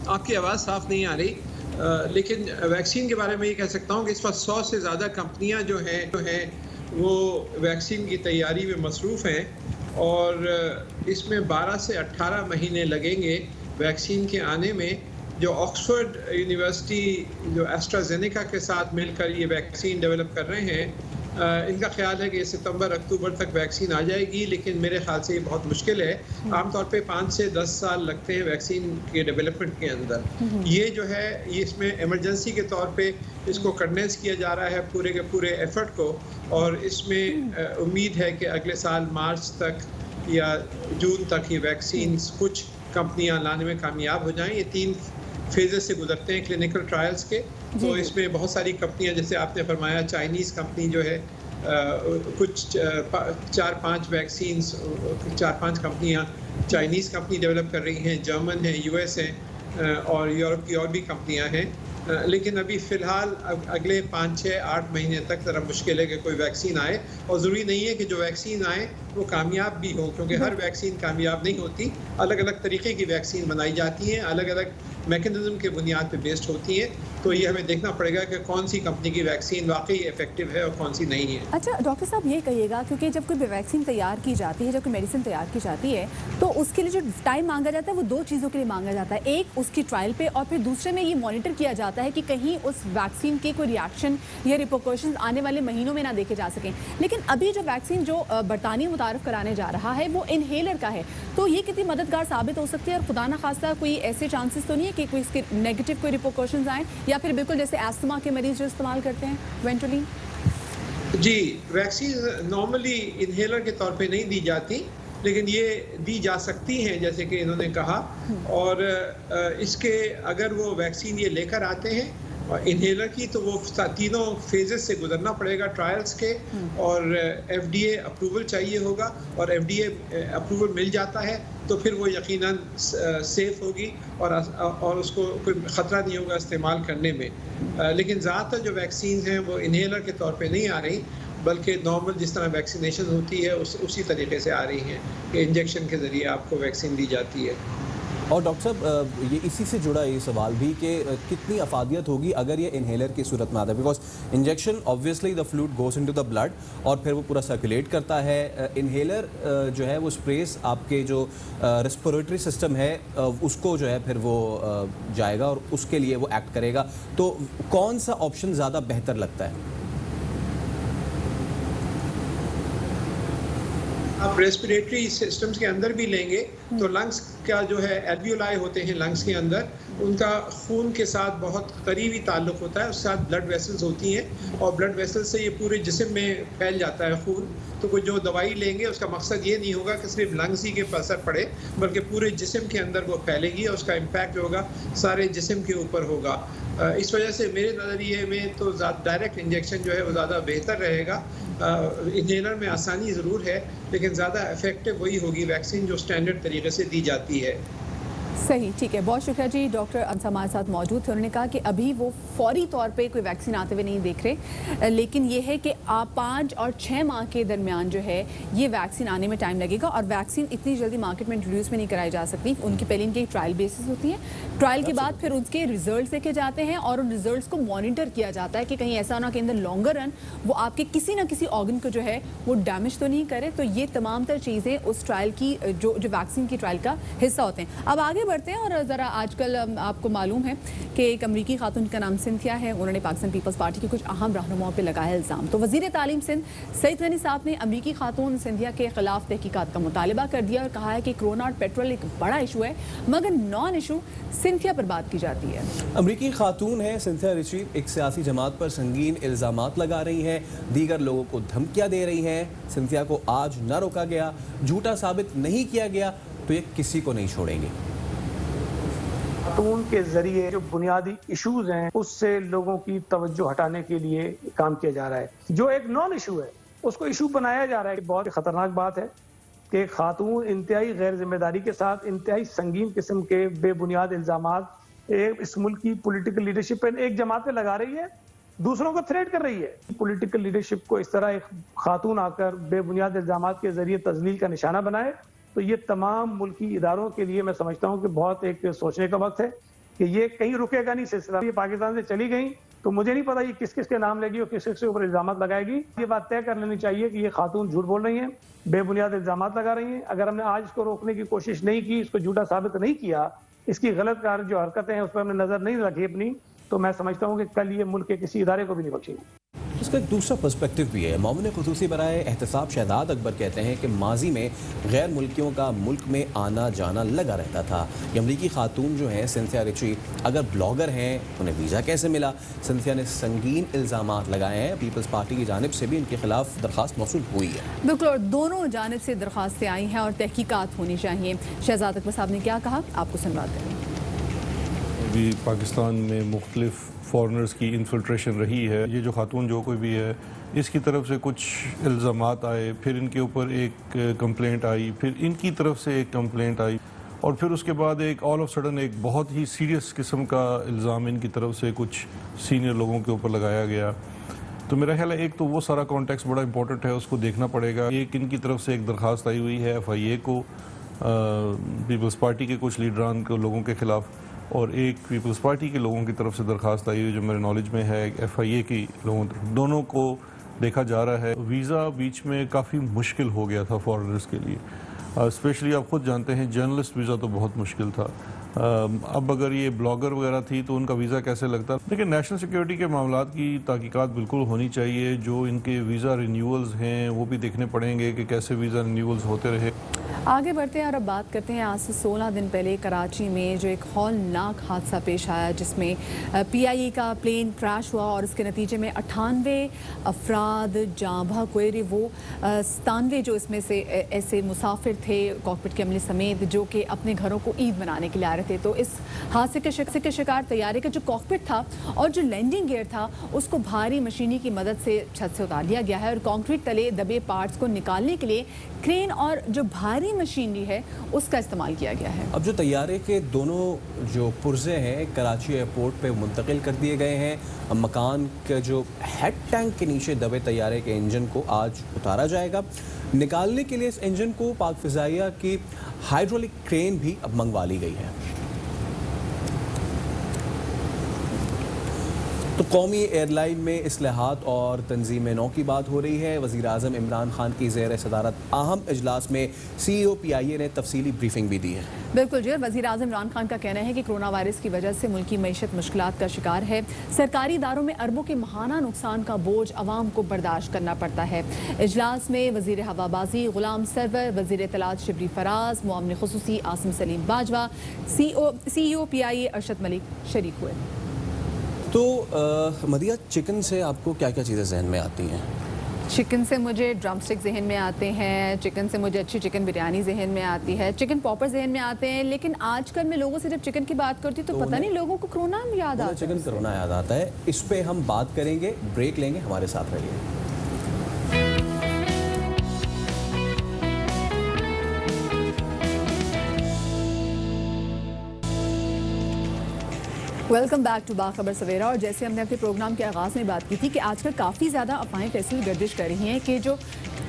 आपकी आवाज़ साफ नहीं आ रही, लेकिन वैक्सीन के बारे में ये कह सकता हूँ कि इस वक्त 100 से ज़्यादा कंपनियां जो हैं वो वैक्सीन की तैयारी में मसरूफ़ हैं और इसमें 12 से 18 महीने लगेंगे वैक्सीन के आने में। जो ऑक्सफोर्ड यूनिवर्सिटी जो एस्ट्राजेनेका के साथ मिलकर ये वैक्सीन डेवलप कर रहे हैं, इनका ख्याल है कि सितंबर अक्टूबर तक वैक्सीन आ जाएगी, लेकिन मेरे ख्याल से ये बहुत मुश्किल है। आमतौर पे 5 से 10 साल लगते हैं वैक्सीन के डेवलपमेंट के अंदर। ये जो है ये इसमें इमरजेंसी के तौर पे इसको कंडेंस किया जा रहा है पूरे के पूरे एफर्ट को, और इसमें उम्मीद है कि अगले साल मार्च तक या जून तक ये वैक्सीन कुछ कंपनियां लाने में कामयाब हो जाएं। ये 3 फेजेस से गुजरते हैं क्लिनिकल ट्रायल्स के। तो इसमें बहुत सारी कंपनियां, जैसे आपने फरमाया चाइनीज़ कंपनी जो है कुछ 4-5 वैक्सीन्स, 4-5 कंपनियां चाइनीज़ कंपनी डेवलप कर रही हैं, जर्मन है, यूएस है और यूरोप की और भी कंपनियां हैं। लेकिन अभी फ़िलहाल अगले 5, 6, 8 महीने तक ज़रा मुश्किल है कि कोई वैक्सीन आए, और ज़रूरी नहीं है कि जो वैक्सीन आए वो कामयाब भी हो, क्योंकि हर वैक्सीन कामयाब नहीं होती। अलग अलग तरीके की वैक्सीन बनाई जाती हैं, अलग अलग मैकेनिज्म के बुनियाद पे बेस्ड होती हैं, तो ये हमें देखना पड़ेगा कि कौन सी कंपनी की वैक्सीन वाकई इफेक्टिव है और कौन सी नहीं है। अच्छा डॉक्टर साहब ये कहिएगा, क्योंकि जब कोई वैक्सीन तैयार की जाती है, जब कोई मेडिसिन तैयार की जाती है, तो उसके लिए जो टाइम मांगा जाता है वो 2 चीज़ों के लिए मांगा जाता है। एक उसकी ट्रायल पे, और फिर दूसरे में ये मॉनिटर किया जाता है कि कहीं उस वैक्सीन के कोई रिएक्शन या रिपोर्शंस आने वाले महीनों में ना देखे जा सकें। लेकिन अभी जो वैक्सीन जो बरतानिया मुतारफ कराने जा रहा है वो इनहेलर का है, तो ये कितनी मददगार साबित हो सकती है? और खुदा ना खास्ता कोई ऐसे चांसेस तो नहीं है कि कोई इसके नेगेटिव कोई रिपोर्शंस आए, या फिर बिल्कुल जैसे एस्थमा के मरीज जो इस्तेमाल करते हैं वेंटोलिन? जी, वैक्सीन नॉर्मली इनहेलर के तौर पे नहीं दी जाती, लेकिन ये दी जा सकती हैं जैसे कि इन्होंने कहा। और इसके अगर वो वैक्सीन ये लेकर आते हैं और इनहेलर की, तो वो तीनों फेजेस से गुजरना पड़ेगा ट्रायल्स के, और FDA अप्रूवल चाहिए होगा, और FDA अप्रूवल मिल जाता है तो फिर वो यकीनन सेफ होगी और उसको कोई ख़तरा नहीं होगा इस्तेमाल करने में। लेकिन ज़्यादातर जो वैक्सीन हैं वो इनहेलर के तौर पे नहीं आ रही, बल्कि नॉर्मल जिस तरह वैक्सीनेशन होती है उसी तरीके से आ रही हैं कि इंजेक्शन के ज़रिए आपको वैक्सीन दी जाती है। और डॉक्टर साहब ये इसी से जुड़ा ये सवाल भी कि कितनी अफादियत होगी अगर ये इनहेलर की सूरत में आता है, because injection obviously the fluid goes into the blood और फिर वो पूरा सर्कुलेट करता है। इनहेलर जो है वो स्प्रेस आपके जो रेस्पिरेटरी सिस्टम है उसको जो है फिर वो जाएगा और उसके लिए वो एक्ट करेगा। तो कौन सा ऑप्शन ज़्यादा बेहतर लगता है? आप रेस्पिरेटरी सिस्टम्स के अंदर भी लेंगे तो लंग्स का जो है एल्वियोलाई होते हैं लंग्स के अंदर, उनका खून के साथ बहुत करीबी ताल्लुक होता है, उसके साथ ब्लड वेसल्स होती हैं और ब्लड वेसल्स से ये पूरे जिस्म में फैल जाता है खून। तो कोई जो दवाई लेंगे उसका मकसद ये नहीं होगा कि सिर्फ लंग्स ही के पर असर पड़े, बल्कि पूरे जिस्म के अंदर वो फैलेगी और उसका इम्पैक्ट जो होगा सारे जिस्म के ऊपर होगा। इस वजह से मेरे नज़रिए में तो डायरेक्ट इंजेक्शन जो है वो ज़्यादा बेहतर रहेगा। इनहेलर में आसानी ज़रूर है, लेकिन ज़्यादा इफेक्टिव वही होगी वैक्सीन जो स्टैंडर्ड तरीके से दी जाती है। सही, ठीक है, बहुत शुक्रिया जी। डॉक्टर अंसा हमारे साथ मौजूद थे। उन्होंने कहा कि अभी वो फौरी तौर पे कोई वैक्सीन आते हुए नहीं देख रहे, लेकिन ये है कि 5 और 6 माह के दरमियान जो है ये वैक्सीन आने में टाइम लगेगा, और वैक्सीन इतनी जल्दी मार्केट में इंट्रोड्यूस में नहीं कराई जा सकती। उनकी पहले इनकी ट्रायल बेसिस होती है, ट्रायल के बाद फिर उसके रिजल्ट देखे जाते हैं और उन रिजल्ट को मॉनिटर किया जाता है कि कहीं ऐसा ना कि इन द लॉन्गर रन वो आपके किसी ना किसी ऑर्गन को जो है वो डैमेज तो नहीं करे। तो ये तमाम तर चीज़ें उस ट्रायल की जो वैक्सीन की ट्रायल का हिस्सा होते हैं। अब आगे बढ़ते हैं, और ज़रा आजकल आपको मालूम है कि एक अमरीकी खातून का नाम सिंथिया है, उन्होंने पाकिस्तान पीपल्स पार्टी के कुछ अहम रहनुमाओं पर लगाया इल्ज़ाम। तो वज़ीर तालीम सिंध सईद गनी साहब ने अमरीकी खातून सिंथिया के खिलाफ तहकीकात का मुतालबा कर दिया और कहा है कि कोरोना और पेट्रोल एक बड़ा इशू है, मगर नॉन इशू सिंथिया पर बात की जाती है। अमरीकी खातून है सिंथिया रिचर्ड, एक सियासी जमात पर संगीन इल्ज़ामात लगा रही हैं, दीगर लोगों को धमकियां दे रही हैं। सिंथिया को आज न रोका गया, झूठा साबित नहीं किया गया तो ये किसी को नहीं छोड़ेंगे। खातून के जरिए जो बुनियादी इश्यूज हैं उससे लोगों की तवज्जो हटाने के लिए काम किया जा रहा है। जो एक नॉन इशू है उसको इशू बनाया जा रहा है। बहुत खतरनाक बात है कि खातून इंतहाई गैर जिम्मेदारी के साथ इंतहाई संगीन किस्म के बेबुनियाद इल्जामात इस मुल्क की पॉलिटिकल लीडरशिप पर एक जमात पे लगा रही है, दूसरों को थ्रेट कर रही है। पॉलिटिकल लीडरशिप को इस तरह एक खातून आकर बेबुनियाद इल्जामात के जरिए तजलील का निशाना बनाए, तो ये तमाम मुल्की इदारों के लिए मैं समझता हूँ कि बहुत एक सोचने का वक्त है कि ये कहीं रुकेगा नहीं सिलसिला। ये पाकिस्तान से चली गई तो मुझे नहीं पता ये किस किस के नाम लेगी और किस किस के ऊपर इल्जाम लगाएगी। ये बात तय कर लेनी चाहिए कि ये खातून झूठ बोल रही हैं, बेबुनियाद इल्जाम लगा रही हैं। अगर हमने आज इसको रोकने की कोशिश नहीं की, इसको झूठा साबित नहीं किया, इसकी गलत कार जो हरकतें हैं उस पर हमने नजर नहीं रखी अपनी, तो मैं समझता हूँ कि कल ये मुल्क के किसी इदारे को भी नहीं बख्शेगी। इसका एक दूसरा पर्सपेक्टिव भी है। मामून खुसूसी बराए एहतसाब शहजाद अकबर कहते हैं कि माजी में गैर मुल्कियों का मुल्क में आना जाना लगा रहता था। ये अमरीकी खातून जो हैं सिंथिया रिचर्ड अगर ब्लॉगर हैं उन्हें वीज़ा कैसे मिला? सिंथिया ने संगीन इल्ज़ामात लगाए हैं। पीपल्स पार्टी की जानिब से भी इनके खिलाफ दरख्वास्त मौसूल हुई है। बिल्कुल, और दोनों जानिब से दरख्वास्तें आई हैं और तहकीकात होनी चाहिए। शहजाद अकबर साहब ने क्या कहा, आपको सुनवाते हैं। अभी पाकिस्तान में मुख्तलिफ फॉरेनर्स की इन्फिल्ट्रेशन रही है। ये जो खातून जो कोई भी है इसकी तरफ से कुछ इल्ज़ामात आए, फिर इनके ऊपर एक कंप्लेंट आई, फिर इनकी तरफ से एक कंप्लेंट आई, और फिर उसके बाद एक ऑल ऑफ सडन एक बहुत ही सीरियस किस्म का इल्ज़ाम इनकी तरफ से कुछ सीनियर लोगों के ऊपर लगाया गया। तो मेरा ख्याल है एक तो वो सारा कॉन्टेक्स्ट बड़ा इंपॉर्टेंट है, उसको देखना पड़ेगा। एक इनकी तरफ से एक दरख्वास्त आई हुई है FIA को, पीपल्स पार्टी के कुछ लीडरान को लोगों के ख़िलाफ़, और एक पीपल्स पार्टी के लोगों की तरफ से दरख्वास्त आई हुई जो मेरे नॉलेज में है, FIA की लोगों की तरफ, दोनों को देखा जा रहा है। वीज़ा बीच में काफ़ी मुश्किल हो गया था फॉरेनर्स के लिए, स्पेशली आप खुद जानते हैं जर्नलिस्ट वीज़ा तो बहुत मुश्किल था। अब अगर ये ब्लॉगर वगैरह थी तो उनका वीज़ा कैसे लगता। लेकिन नेशनल सिक्योरिटी के मामलात की तहकीकात बिल्कुल होनी चाहिए। जो इनके वीज़ा रिन्यूअल्स हैं वो भी देखने पड़ेंगे कि कैसे वीज़ा रिन्यूअल्स होते रहे। आगे बढ़ते हैं और अब बात करते हैं आज से 16 दिन पहले कराची में जो एक हौलनाक हादसा पेश आया जिसमें PIA का प्लेन क्रैश हुआ और इसके नतीजे में 98 अफराद जाँ बहक हुए। वो 97 जो इसमें से ऐसे मुसाफिर थे कॉकपिट के अमले समेत जो कि अपने घरों को ईद मनाने के लिए आ रहे थे। तो इस हादसे के शिकार तैयारी का जो कॉकपिट था और जो लैंडिंग गियर था उसको भारी मशीनी की मदद से छत से उतार लिया गया है और कंक्रीट तले दबे पार्ट्स को निकालने के लिए क्रेन और जो भारी मशीनरी है उसका इस्तेमाल किया गया है। अब जो तैयारे के दोनों जो पुर्जे हैं कराची एयरपोर्ट पे मुंतकिल कर दिए गए हैं। अब मकान के जो हेड टैंक के नीचे दबे तैयारे के इंजन को आज उतारा जाएगा। निकालने के लिए इस इंजन को पाक फिजाइया की हाइड्रोलिक क्रेन भी अब मंगवा ली गई है। तो कौमी एयरलाइन में इस्लाहात और तंजीम नौ की बात हो रही है। वज़ीर आज़म इमरान खान की ज़ेर सदारत अहम इजलास में CEO PIA ने तफसीली ब्रीफिंग भी दी है। बिल्कुल जी, वज़ीर आज़म इमरान खान का कहना है कि कोरोना वायरस की वजह से मुल्की मईशत मुश्किलात का शिकार है। सरकारी इदारों में अरबों के माहाना नुकसान का बोझ अवाम को बर्दाश्त करना पड़ता है। इजलास में वज़ीर हवाबाजी गुलाम सरवर, वज़ीर इत्तलात शिबली फराज, मुअम्मिन खुसूसी आसिम सलीम बाजवा, CEO PIA अरशद मलिक शरीक हुए। तो मदिया, चिकन से आपको क्या क्या चीज़ें जहन में आती हैं? चिकन से मुझे ड्रम स्टिक जहन में आते हैं, चिकन से मुझे अच्छी चिकन बिरयानी जहन में आती है, चिकन पॉपर जहन में आते हैं। लेकिन आजकल मैं लोगों से जब चिकन की बात करती हूँ तो पता नहीं लोगों को कोरोना याद आता है। चिकन कोरोना याद आता है। इस पे हम बात करेंगे, ब्रेक लेंगे, हमारे साथ रहिए। वेलकम बैक टू बाखबर सवेरा। और जैसे हमने अपने प्रोग्राम के आगाज़ में बात की थी कि आजकल काफ़ी ज़्यादा अफवाहें फैसल गर्दिश कर रही हैं कि जो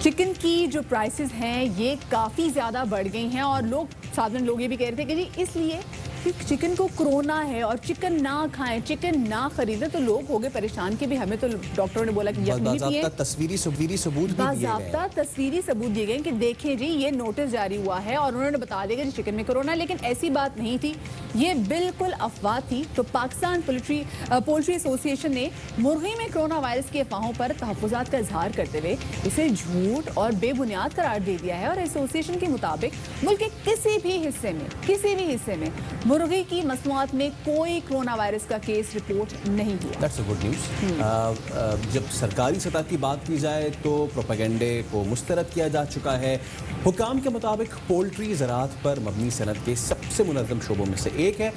चिकन की जो प्राइसेस हैं ये काफ़ी ज़्यादा बढ़ गई हैं और साधारण लोग ये भी कह रहे थे कि जी इसलिए कि चिकन को कोरोना है और चिकन ना खाएं, चिकन ना खरीदें। तो लोग हो गए परेशान कि भी हमें तो डॉक्टरों ने बोला कि यकीनी पिए। तस्वीरी सबूत बाज़ाब्ता तस्वीरी सबूत दिए गए कि देखें जी ये नोटिस जारी हुआ है और उन्होंने बता दिया कि चिकन में कोरोना। लेकिन ऐसी बात नहीं थी, ये बिल्कुल अफवाह थी। तो पाकिस्तान पोल्ट्री एसोसिएशन ने मुर्गी में कोरोना वायरस की अफवाहों पर तहफ़्फ़ुज़ात का इजहार करते हुए इसे झूठ और बेबुनियाद करार दे दिया है। और एसोसिएशन के मुताबिक मुल्क के किसी भी हिस्से में मुर्गी की मसनूआत में कोई कोरोना वायरस का केस रिपोर्ट नहीं हुआ। That's a good news. जब सरकारी सतह की बात की जाए तो प्रोपेगेंडे को मुस्तरद किया जा चुका है। हुकाम के मुताबिक पोल्ट्री ज़राअत पर मबनी सनत के सबसे मुनज़्ज़म शोबों में से एक है।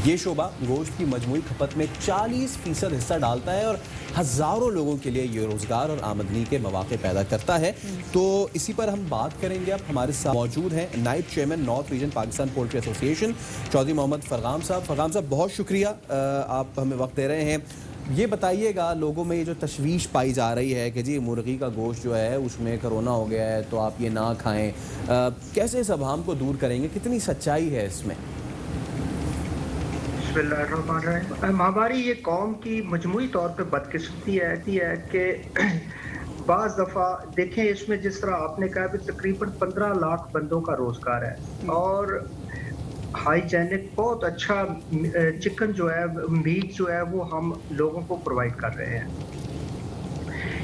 ये शोबा गोश्त की मजमूई खपत में 40% हिस्सा डालता है और हज़ारों लोगों के लिए ये रोज़गार और आमदनी के मौके पैदा करता है। तो इसी पर हम बात करेंगे। अब हमारे साथ मौजूद हैं नाइब chairman north region Pakistan poultry association Chaudhry Mohammad Fargham साहब, बहुत शुक्रिया आप हमें वक्त दे रहे हैं। ये बताइएगा, लोगों में ये जो तशवीश पाई जा रही है कि जी मुर्गी का गोश्त जो है उसमें कोरोना हो गया है तो आप ये ना खाएं, कैसे इस अवाम को दूर करेंगे? कितनी सच्चाई है इसमें? हमारी ये कौम की मजमूई तौर पे बदकिस्मती है कि बाज़ दफ़ा देखें, इसमें जिस तरह आपने कहा कि तकरीबन 15 लाख बंदों का रोज़गार है और हाइजेनिक बहुत अच्छा चिकन जो है, मीट जो है वो हम लोगों को प्रोवाइड कर रहे हैं।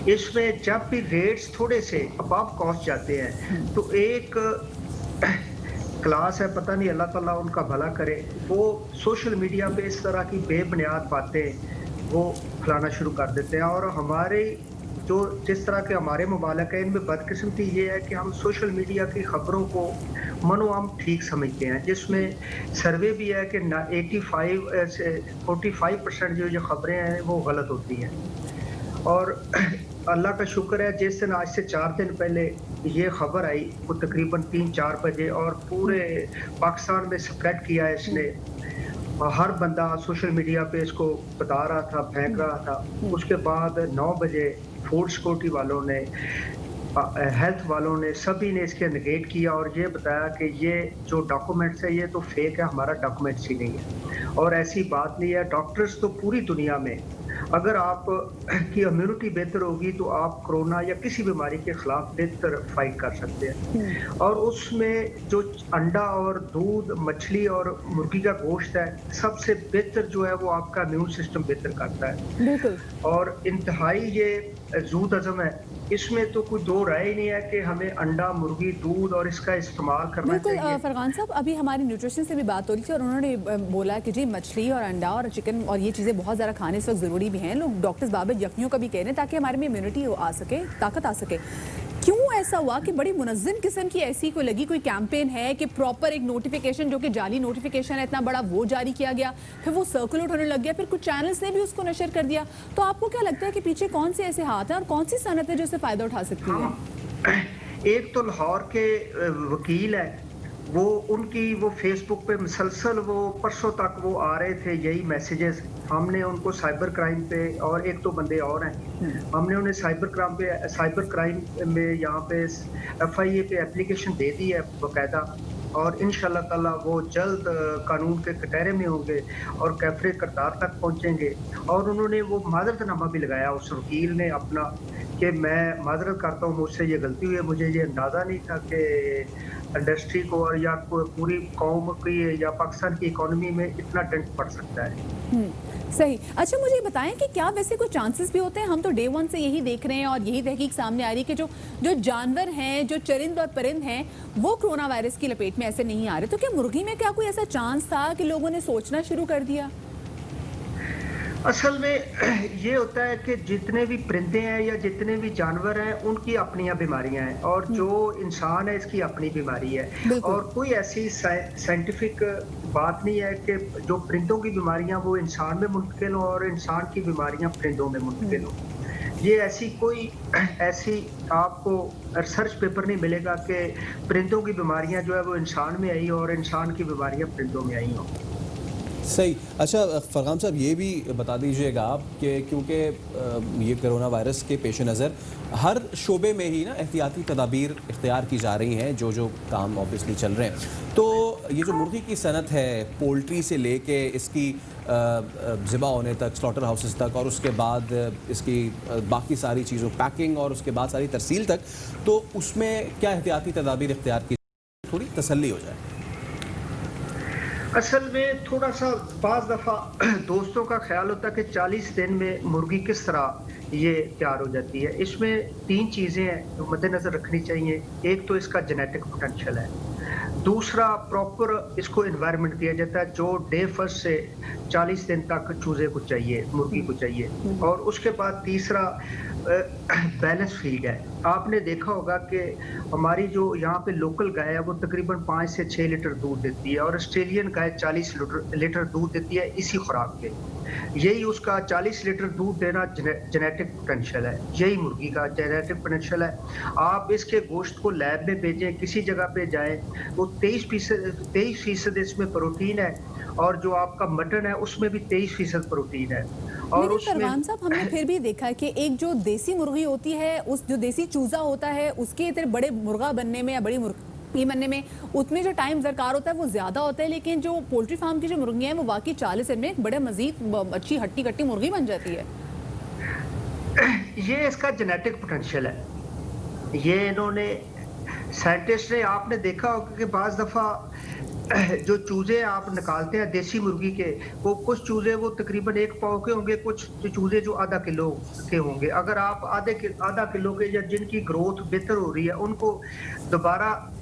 इसमें जब भी रेट्स थोड़े से अबव कॉस्ट जाते हैं तो एक क्लास है, पता नहीं अल्लाह ताला उनका भला करे, वो सोशल मीडिया पे इस तरह की बेबुनियाद बातें वो फैलाना शुरू कर देते हैं। और हमारे जो जिस तरह के हमारे ममालिक हैं इनमें बदकिस्मती ये है कि हम सोशल मीडिया की खबरों को मनो हम ठीक समझते हैं, जिसमें सर्वे भी है कि 85 से 45% जो खबरें हैं वो गलत होती हैं। और अल्लाह का शुक्र है, जिस दिन आज से 4 दिन पहले ये खबर आई वो तकरीबन 3-4 बजे और पूरे पाकिस्तान में स्प्रेड किया है इसने, हर बंदा सोशल मीडिया पे इसको बता रहा था, फेंक रहा था। उसके बाद 9 बजे फूड सिक्योरिटी वालों ने हेल्थ वालों ने सभी ने इसके नेगेट किया और ये बताया कि ये जो डॉक्यूमेंट्स है ये तो फेक है, हमारा डॉक्यूमेंट्स ही नहीं है। और ऐसी बात नहीं है। डॉक्टर्स तो पूरी दुनिया में, अगर आप की इम्यूनिटी बेहतर होगी तो आप कोरोना या किसी बीमारी के खिलाफ बेहतर फाइट कर सकते हैं। और उसमें जो अंडा और दूध, मछली और मुर्गी का गोश्त है, सबसे बेहतर जो है वो आपका इम्यून सिस्टम बेहतर करता है। बिल्कुल। और इंतहाई ये जूद अज़म है, इसमें तो कोई दो राय ही नहीं है कि हमें अंडा, मुर्गी, दूध और इसका इस्तेमाल करना बिल्कुल। चाहिए। फरगान साहब, अभी हमारे न्यूट्रिशन से भी बात हो रही थी और उन्होंने बोला कि जी मछली और अंडा और चिकन और ये चीज़ें बहुत ज़्यादा खाने इस वक्त ज़रूरी भी हैं। लोग डॉक्टर्स बाबत यखनियों का भी कह रहे हैं ताकि हमारे में इम्यूनिटी आ सके, ताकत आ सके। क्यों ऐसा हुआ कि बड़ी मुनज़्ज़म किस्म की ऐसी कोई लगी कोई कैंपेन है कि प्रॉपर एक नोटिफिकेशन जो कि जाली नोटिफिकेशन है इतना बड़ा वो जारी किया गया, फिर वो सर्कुलेट होने लग गया, फिर कुछ चैनल्स ने भी उसको नशर कर दिया। तो आपको क्या लगता है कि पीछे कौन से ऐसे हाथ हैं और कौन सी सनत है जो इससे फ़ायदा उठा सकती है? एक तो लाहौर के वकील है, वो उनकी वो फेसबुक पे मुसलसल वो परसों तक वो आ रहे थे यही मैसेजेस। हमने उनको साइबर क्राइम पे, और एक तो बंदे और हैं, हमने उन्हें साइबर क्राइम में यहाँ पे FIA पे एप्लीकेशन दे दी है बाकायदा। और इंशाल्लाह ताला वो जल्द कानून के कटहरे में होंगे और कैफरे करतार तक पहुँचेंगे। और उन्होंने वो माजरतनामा भी लगाया उस वकील ने अपना, कि मैं माजरत करता हूँ, मुझसे ये गलती हुई है, मुझे ये अंदाज़ा नहीं था कि इंडस्ट्री को और या पूरी कौम की या पाकिस्तान की इकोनॉमी में इतना डेंट पड़ सकता है। सही। अच्छा, मुझे बताएं कि क्या वैसे कोई चांसेस भी होते हैं, हम तो डे वन से यही देख रहे हैं और यही तहकीक सामने आ रही है कि जो जानवर हैं, जो चरिंद और परिंद हैं, वो कोरोना वायरस की लपेट में ऐसे नहीं आ रहे। तो क्या मुर्गी में क्या कोई ऐसा चांस था कि लोगों ने सोचना शुरू कर दिया? असल में ये होता है कि जितने भी परिंदे हैं या जितने भी जानवर हैं उनकी अपनी बीमारियां हैं, और जो इंसान है इसकी अपनी बीमारी है। और कोई ऐसी साइंटिफिक बात नहीं है कि जो परिंदों की बीमारियां वो इंसान में मुंतकिल हो और इंसान की बीमारियां परिंदों में मुंतकिल हो। ये ऐसी आपको रिसर्च पेपर नहीं मिलेगा कि परिंदों की बीमारियां जो है वो इंसान में आई और इंसान की बीमारियां परिंदों में आई हों। सही। अच्छा फरगान साहब, ये भी बता दीजिएगा आप कि क्योंकि ये कोरोना वायरस के पेश नज़र हर शोबे में ही ना एहतियाती तदाबीर इख्तियार की जा रही हैं, जो काम ऑब्वियसली चल रहे हैं। तो ये जो मुर्गी की सनत है, पोल्ट्री से लेके इसकी ज़िबा होने तक, स्लॉटर हाउसेस तक, और उसके बाद इसकी बाकी सारी चीज़ों, पैकिंग और उसके बाद सारी तरसील तक, तो उसमें क्या एहतियाती तदाबीर इख्तियार की, थोड़ी तसल्ली हो जाए? असल में थोड़ा सा बाज़ दफ़ा दोस्तों का ख्याल होता है कि 40 दिन में मुर्गी किस तरह ये तैयार हो जाती है। इसमें 3 चीज़ें हैं जो मद्देनज़र रखनी चाहिए। एक तो इसका जेनेटिक पोटेंशियल है, दूसरा प्रॉपर इसको एनवायरनमेंट दिया जाता है जो डे फर्स्ट से 40 दिन तक चूजे को चाहिए, मुर्गी को चाहिए, और उसके बाद तीसरा बैलेंस फीड है। आपने देखा होगा कि हमारी जो यहाँ पे लोकल गाय है वो तकरीबन 5 से 6 लीटर दूध देती है और ऑस्ट्रेलियन गाय 40 लीटर दूध देती है इसी खुराक पे। यही उसका 40 लीटर दूध देना जेनेटिक पोटेंशियल है, यही मुर्गी का जेनेटिक पोटेंशियल है। आप इसके गोश्त को लैब में भेजें, किसी जगह पे जाएं, वो 23% इसमें प्रोटीन है, और जो आपका मटन है उसमें भी 23% प्रोटीन है। और लेकिन फरमान साहब, हमने फिर भी देखा है कि एक जो देसी मुर्गी होती है, उस जो देसी चूजा होता है, उसके इतने बड़े मुर्गा बनने में या बड़ी मुर्गी बनने में उतने जो टाइम दरकार होता है वो ज़्यादा होता है। लेकिन जो पोल्ट्री फार्म की जो मुर्गियाँ हैं वो वाकई 40 दिन में एक बड़े मजीद अच्छी हट्टी कट्टी मुर्गी बन जाती है। ये इसका जेनेटिक पोटेंशियल है, ये इन्होंने साइंटिस्ट ने, आपने देखा होगा कि बाज़ दफ़ा जो चूजे आप निकालते हैं देसी मुर्गी के, वो कुछ चूजे वो तकरीबन 1 पाव के होंगे, कुछ चूजे जो आधा किलो के होंगे। अगर आप आधा किलो के या जिनकी ग्रोथ बेहतर हो रही है उनको दोबारा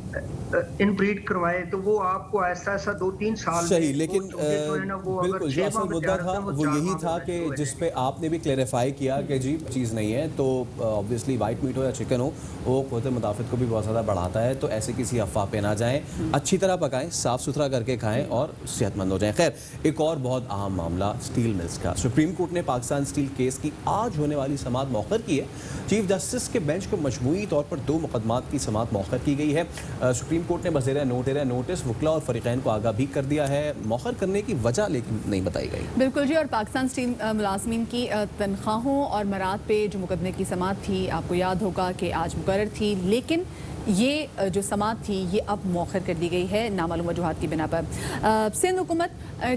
इनब्रीड करवाए तो वो आपको ऐसा 2-3 साल सही। लेकिन बिल्कुल जो असल मुद्दा था वो यही था कि जिस पे आपने भी क्लैरिफाई किया कि जी चीज़ नहीं है, तो ऑब्वियसली वाइट मीट हो या चिकन हो वो क़ुव्वत मुदाफ़त को भी बहुत ज़्यादा बढ़ाता है, तो ऐसे किसी अफवाह पे ना जाएं, अच्छी तरह पकाएं, साफ़ सुथरा करके खाएं और सेहतमंद हो जाएं। खैर, एक और बहुत अहम मामला स्टील मिल्स का। सुप्रीम कोर्ट ने पाकिस्तान स्टील केस की आज होने वाली समाअत मौखर की है। चीफ जस्टिस के बेंच को मजमूई तौर पर 2 मुकदमात की समाअत मौखर की गई है। सुप्रीम कोर्ट ने बज़ेर नोटिस वकला और फरीकैन को आगाह भी कर दिया है। मौखर करने की वजह लेकिन नहीं बताई गई। बिल्कुल जी। और पाकिस्तान स्टील मुलाजमीन की तनख्वाहों और मराद पे जो मुकदमे की समाअत थी, आपको याद होगा कि आज मुकर्रर थी, लेकिन ये जो समाअत थी ये अब मौखर कर दी गई है नामालूम वजूहात की बिना पर। सिंध हुकूमत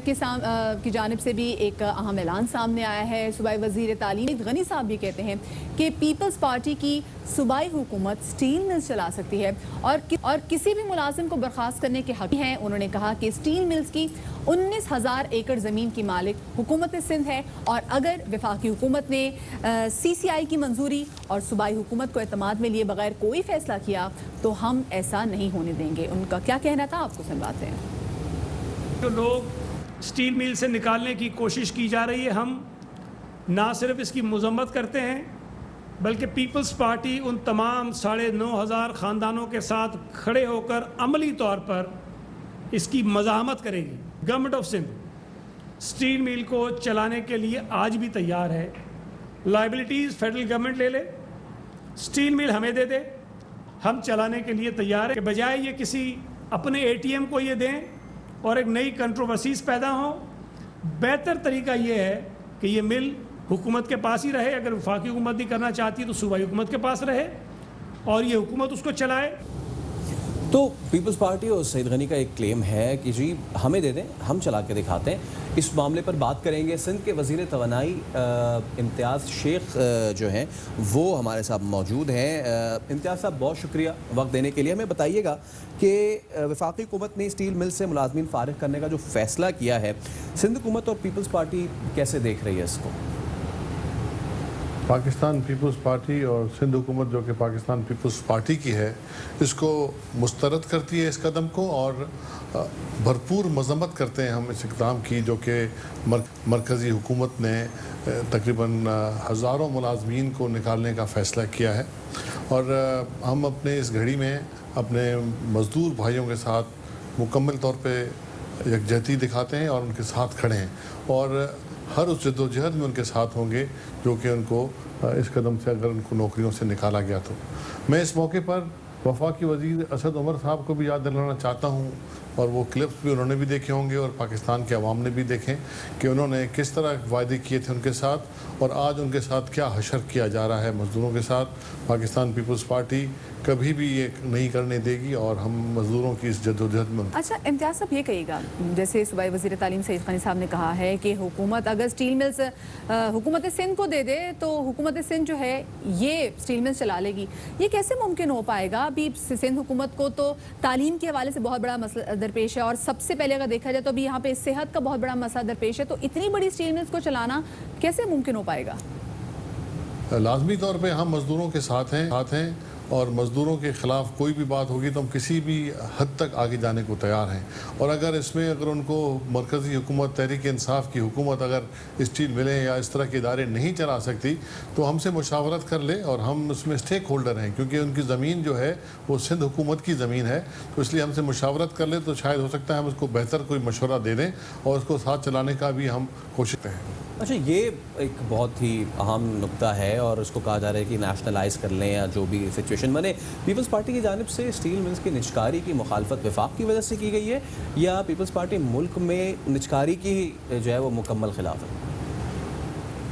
की जानिब से भी एक अहम ऐलान सामने आया है। सूबाई वज़ीर तालीम गनी साहब भी कहते हैं कि पीपल्स पार्टी की सूबाई हुकूमत स्टील मिल्स चला सकती है और किसी भी मुलाजिम को बर्खास्त करने के हक हैं। उन्होंने कहा कि स्टील मिल्स की 19,000 एकड़ ज़मीन की मालिक हुकूमत सिंध है और अगर वफाकी हुकूमत ने CCI की मंजूरी और सूबाई हुकूमत को एतमाद में लिए बगैर कोई फैसला किया तो हम ऐसा नहीं होने देंगे। उनका क्या कहना था, आपको सुनवाते हैं। जो लोग स्टील मिल से निकालने की कोशिश की जा रही है, हम ना सिर्फ इसकी मजम्मत करते हैं बल्कि पीपल्स पार्टी उन तमाम 9,500 ख़ानदानों के साथ खड़े होकर अमली तौर पर इसकी मज़ाहमत करेगी। Government of Sindh steel mill को चलाने के लिए आज भी तैयार है। लाइबिलिटीज़ फेडरल गवर्नमेंट ले ले, स्टील मिल हमें दे दे, हम चलाने के लिए तैयार है। कि बजाय ये किसी अपने ATM को ये दें और एक नई कंट्रोवर्सीज पैदा हो, बेहतर तरीका ये है कि ये मिल हुकूमत के पास ही रहे। अगर वफाकी हुकूमत भी करना चाहती है तो सूबाई हुकूमत के पास रहे और ये हुकूमत उसको चलाए। तो पीपल्स पार्टी और सईद गनी का एक क्लेम है कि जी हमें दे दें, हम चला के दिखाते हैं। इस मामले पर बात करेंगे। सिंध के वज़ीर तवानाई इम्तियाज़ शेख जो हैं वो हमारे साथ मौजूद हैं। इम्तियाज़ साहब, बहुत शुक्रिया वक्त देने के लिए। हमें बताइएगा कि वफाकी हुकूमत ने स्टील मिल से मुलाजमीन फारिग करने का जो फ़ैसला किया है, सिंध हुकूमत और पीपल्स पार्टी कैसे देख रही है इसको? पाकिस्तान पीपल्स पार्टी और सिंध हुकूमत जो कि पाकिस्तान पीपल्स पार्टी की है, इसको मुस्तरद करती है इस कदम को और भरपूर मजम्मत करते हैं हम इस इक़दाम की जो कि मरकज़ी हुकूमत ने तकरीबन हज़ारों मुलाजमीन को निकालने का फ़ैसला किया है। और हम अपने इस घड़ी में अपने मज़दूर भाइयों के साथ मुकम्मल तौर पर यकजहती दिखाते हैं और उनके साथ खड़े हैं और हर उस जद्दोजहद में उनके साथ होंगे जो कि उनको इस कदम से अगर उनको नौकरियों से निकाला गया तो। मैं इस मौके पर वफाकी वज़ीर असद उमर साहब को भी याद दिलाना चाहता हूँ और वो क्लिप्स भी उन्होंने भी देखे होंगे और पाकिस्तान के अवाम ने भी देखें कि उन्होंने किस तरह वायदे किए थे उनके साथ और आज उनके साथ क्या हशर किया जा रहा है मज़दूरों के साथ। पाकिस्तान पीपल्स पार्टी कभी भी ये नहीं करने देगी और हम मज़दूरों की इस जद्दोजहद में। अच्छा इम्तियाज़ साहब, ये कहिएगा, जैसे सूबाई वज़ीर तालीम सईद गनी साहब ने कहा है कि हुकूमत अगर स्टील मिल्स हुकूमत सिंध को दे दे तो हुकूमत सिंध जो है ये स्टील मिल्स चला लेगी। ये कैसे मुमकिन हो पाएगा? अभी सिंध हुकूमत को तो तालीम के हवाले से बहुत बड़ा मसला दरपेश है और सबसे पहले अगर देखा जाए तो अभी यहाँ पे सेहत का बहुत बड़ा मसला दरपेश है, तो इतनी बड़ी स्टील मिल्स को चलाना कैसे मुमकिन हो पाएगा? लाजमी तौर पे हम मज़दूरों के साथ हैं और मज़दूरों के ख़िलाफ़ कोई भी बात होगी तो हम किसी भी हद तक आगे जाने को तैयार हैं। और अगर उनको मरकज़ी हुकूमत तहरीक इंसाफ की हुकूमत अगर स्टील मिलें या इस तरह के इदारे नहीं चला सकती तो हमसे मुशावरत कर ले और हम उसमें स्टेक होल्डर हैं क्योंकि उनकी ज़मीन जो है वो सिंध हुकूमत की ज़मीन है, तो इसलिए हमसे मुशावरत कर ले तो शायद हो सकता है हम उसको बेहतर कोई मशवरा दे दें और उसको साथ चलाने का भी हम कोशिश हैं। अच्छा, ये एक बहुत ही अहम नुक्ता है और उसको कहा जा रहा है कि नेशनलाइज कर लें या जो भी सिचुएशन बने। पीपल्स पार्टी की जानिब से स्टील मिल्स की निजकारी की मुखालफत वफाक की वजह से की गई है या पीपल्स पार्टी मुल्क में निजकारी की जो है वो मुकम्मल खिलाफ है?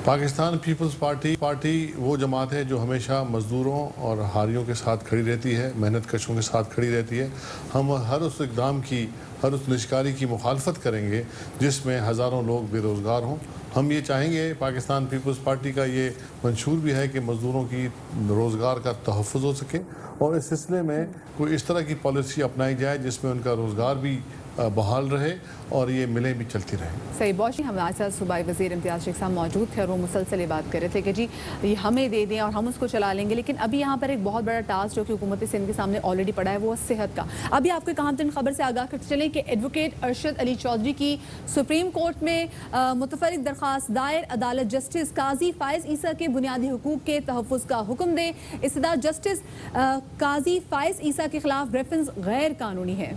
पाकिस्तान पीपल्स पार्टी वो जमात है जो हमेशा मज़दूरों और हारियों के साथ खड़ी रहती है, मेहनत कशों के साथ खड़ी रहती है। हम हर उस इक़दाम की, हर उस निजकारी की मुखालफत करेंगे जिसमें हज़ारों लोग बेरोज़गार हों। हम ये चाहेंगे, पाकिस्तान पीपल्स पार्टी का ये मंशूर भी है कि मज़दूरों की रोज़गार का तहफ़्फ़ुज़ हो सके और इस सिलसिले में कोई इस तरह की पॉलिसी अपनाई जाए जिसमें उनका रोज़गार भी बहाल रहे और ये मिलें भी चलती रहें। सही, बहुत हमारे साथ सूबाई वज़ीर इम्तियाज़ शेख साहब मौजूद थे और वो मुसलसल ये बात कर रहे थे कि जी ये हमें दे दें और हम उसको चला लेंगे। लेकिन अभी यहाँ पर एक बहुत बड़ा टास्क जो कि हुकूमत सिंध के सामने ऑलरेडी पड़ा है वो है सेहत का। अभी आपको एक अहम खबर से आगाह करते चलें कि एडवोकेट अरशद अली चौधरी की सुप्रीम कोर्ट में मुतफरिक दरख्वास्त दायर, अदालत जस्टिस काजी फ़ाइज़ ईसा के बुनियादी हुकूक के तहफ़्फ़ुज़ का हुक्म दे। इस्तदा जस्टिस काजी फ़ाइज़ ईसा के खिलाफ रेफरेंस गैर कानूनी है।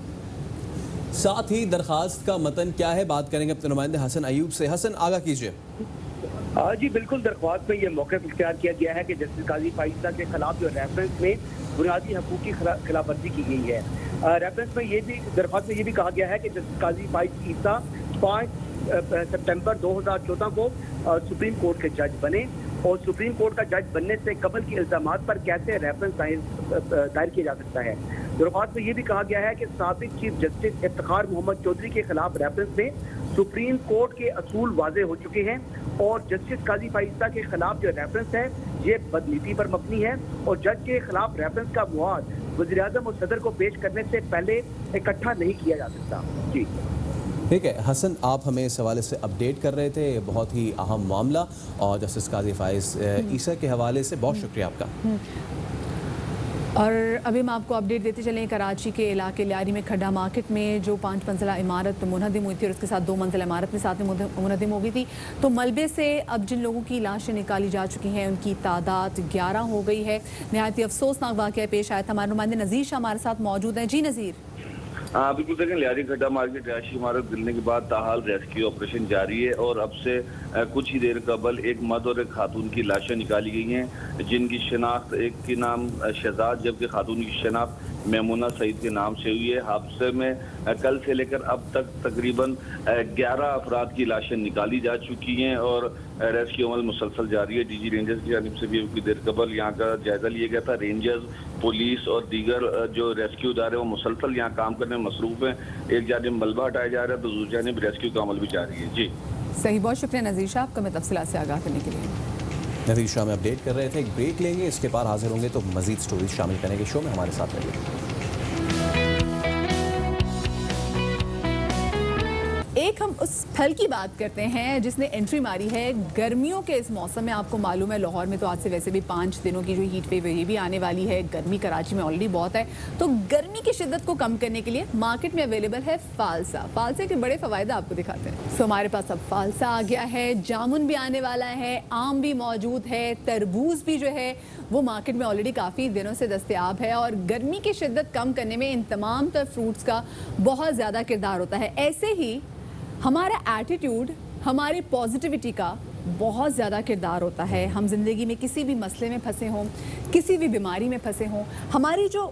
साथ ही दरखास्त का मतन क्या है, बात करेंगे अपने नुमाइंदे हसन अयूब से। हसन, आगाह कीजिए। जी बिल्कुल, दरख्वास्त में ये मौक़िफ़ इख्तियार किया गया है कि जस्टिस काजी फ़ाइज़ के खिलाफ जो रेफरेंस में बुनियादी हकूक़ की खिलाफवर्जी की गई है। रेफरेंस में ये भी, दरख्वास्त में ये भी कहा गया है कि जस्टिस काजी फ़ाइज़ ईसा 5 सितंबर 2014 को सुप्रीम कोर्ट के जज बने और सुप्रीम कोर्ट का जज बनने से कबल के इल्ज़ामात पर कैसे रेफरेंस दायर किया जा सकता है। दरख्वास्त में ये भी कहा गया है कि साबिक चीफ जस्टिस इफ्तिखार मोहम्मद चौधरी के खिलाफ रेफरेंस में सुप्रीम कोर्ट के असूल वाज़े हो चुके हैं और जस्टिस काजी फ़ाइज़ के खिलाफ जो रेफरेंस है ये बदनीति पर मबनी है और जज के खिलाफ रेफरेंस का मुआद वज़ीर-ए-आज़म और सदर को पेश करने से पहले इकट्ठा नहीं किया जा सकता। जी ठीक है हसन, आप हमें इस हवाले से अपडेट कर रहे थे, बहुत ही अहम मामला, और जस्टिस काजी फ़ाइज़ ईसा के हवाले से बहुत शुक्रिया आपका। और अभी हम आपको अपडेट देते चलें, कराची के इलाके लियारी में खड्डा मार्केट में जो 5 मंजिला इमारत मुनहदिम हुई थी और उसके साथ 2 मंजिला इमारत में साथ में मुनहदिम हो गई थी, तो मलबे से अब जिन लोगों की लाशें निकाली जा चुकी हैं उनकी तादाद 11 हो गई है। नहायत ही अफसोसनाक वाक़या पेश आया था। हमारे नुमाइंदे नज़ीर शाह हमारे साथ मौजूद हैं। जी नज़ीर। बिल्कुल देखें, लियारी खड्डा मार्केट रिहायशी इमारत गिरने के बाद ताहाल रेस्क्यू ऑपरेशन जारी है और अब से कुछ ही देर कबल एक मर्द और एक खातून की लाशें निकाली गई हैं, जिनकी शनाख्त, एक की नाम शहजाद जबकि खातून की शनाख्त मेमुना सईद के नाम से हुई है। हादसे में कल से लेकर अब तक तकरीबन 11 अफराद की लाशें निकाली जा चुकी हैं और रेस्क्यू अमल मुसलसल जारी है। डीजी रेंजर्स की जानिब से भी कुछ देर कबल यहाँ का जायजा लिया गया था। रेंजर्स, पुलिस और दीगर जो रेस्क्यू इदारे वो मुसलसल यहाँ काम करने में मसरूफ हैं। एक जानिब मलबा हटाया जा रहा है तो दूसरी जानिब रेस्क्यू का अमल भी जारी है। जी सही, बहुत शुक्रिया नज़ीर शाह आपका हमें तफसीलात से आगाह करने के लिए। नज़ीर शाह में अपडेट कर रहे थे। एक ब्रेक लेंगे, इसके बाद हाजिर होंगे तो मज़ीद स्टोरीज शामिल करेंगे शो में। हमारे साथ रहिए। एक हम उस फल की बात करते हैं जिसने एंट्री मारी है गर्मियों के इस मौसम में। आपको मालूम है लाहौर में तो आज से वैसे भी 5 दिनों की जो हीट वेव ये भी आने वाली है। गर्मी कराची में ऑलरेडी बहुत है, तो गर्मी की शिद्दत को कम करने के लिए मार्केट में अवेलेबल है फालसा। फालसे के बड़े फ़वायदे आपको दिखाते हैं। सो हमारे पास अब फालसा आ गया है, जामुन भी आने वाला है, आम भी मौजूद है, तरबूज भी जो है वो मार्केट में ऑलरेडी काफ़ी दिनों से दस्तयाब है और गर्मी की शिद्दत कम करने में इन तमाम तर फ्रूट्स का बहुत ज़्यादा किरदार होता है। ऐसे ही हमारा एटीट्यूड, हमारी पॉजिटिविटी का बहुत ज़्यादा किरदार होता है। हम ज़िंदगी में किसी भी मसले में फंसे हों, किसी भी बीमारी में फंसे हों, हमारी जो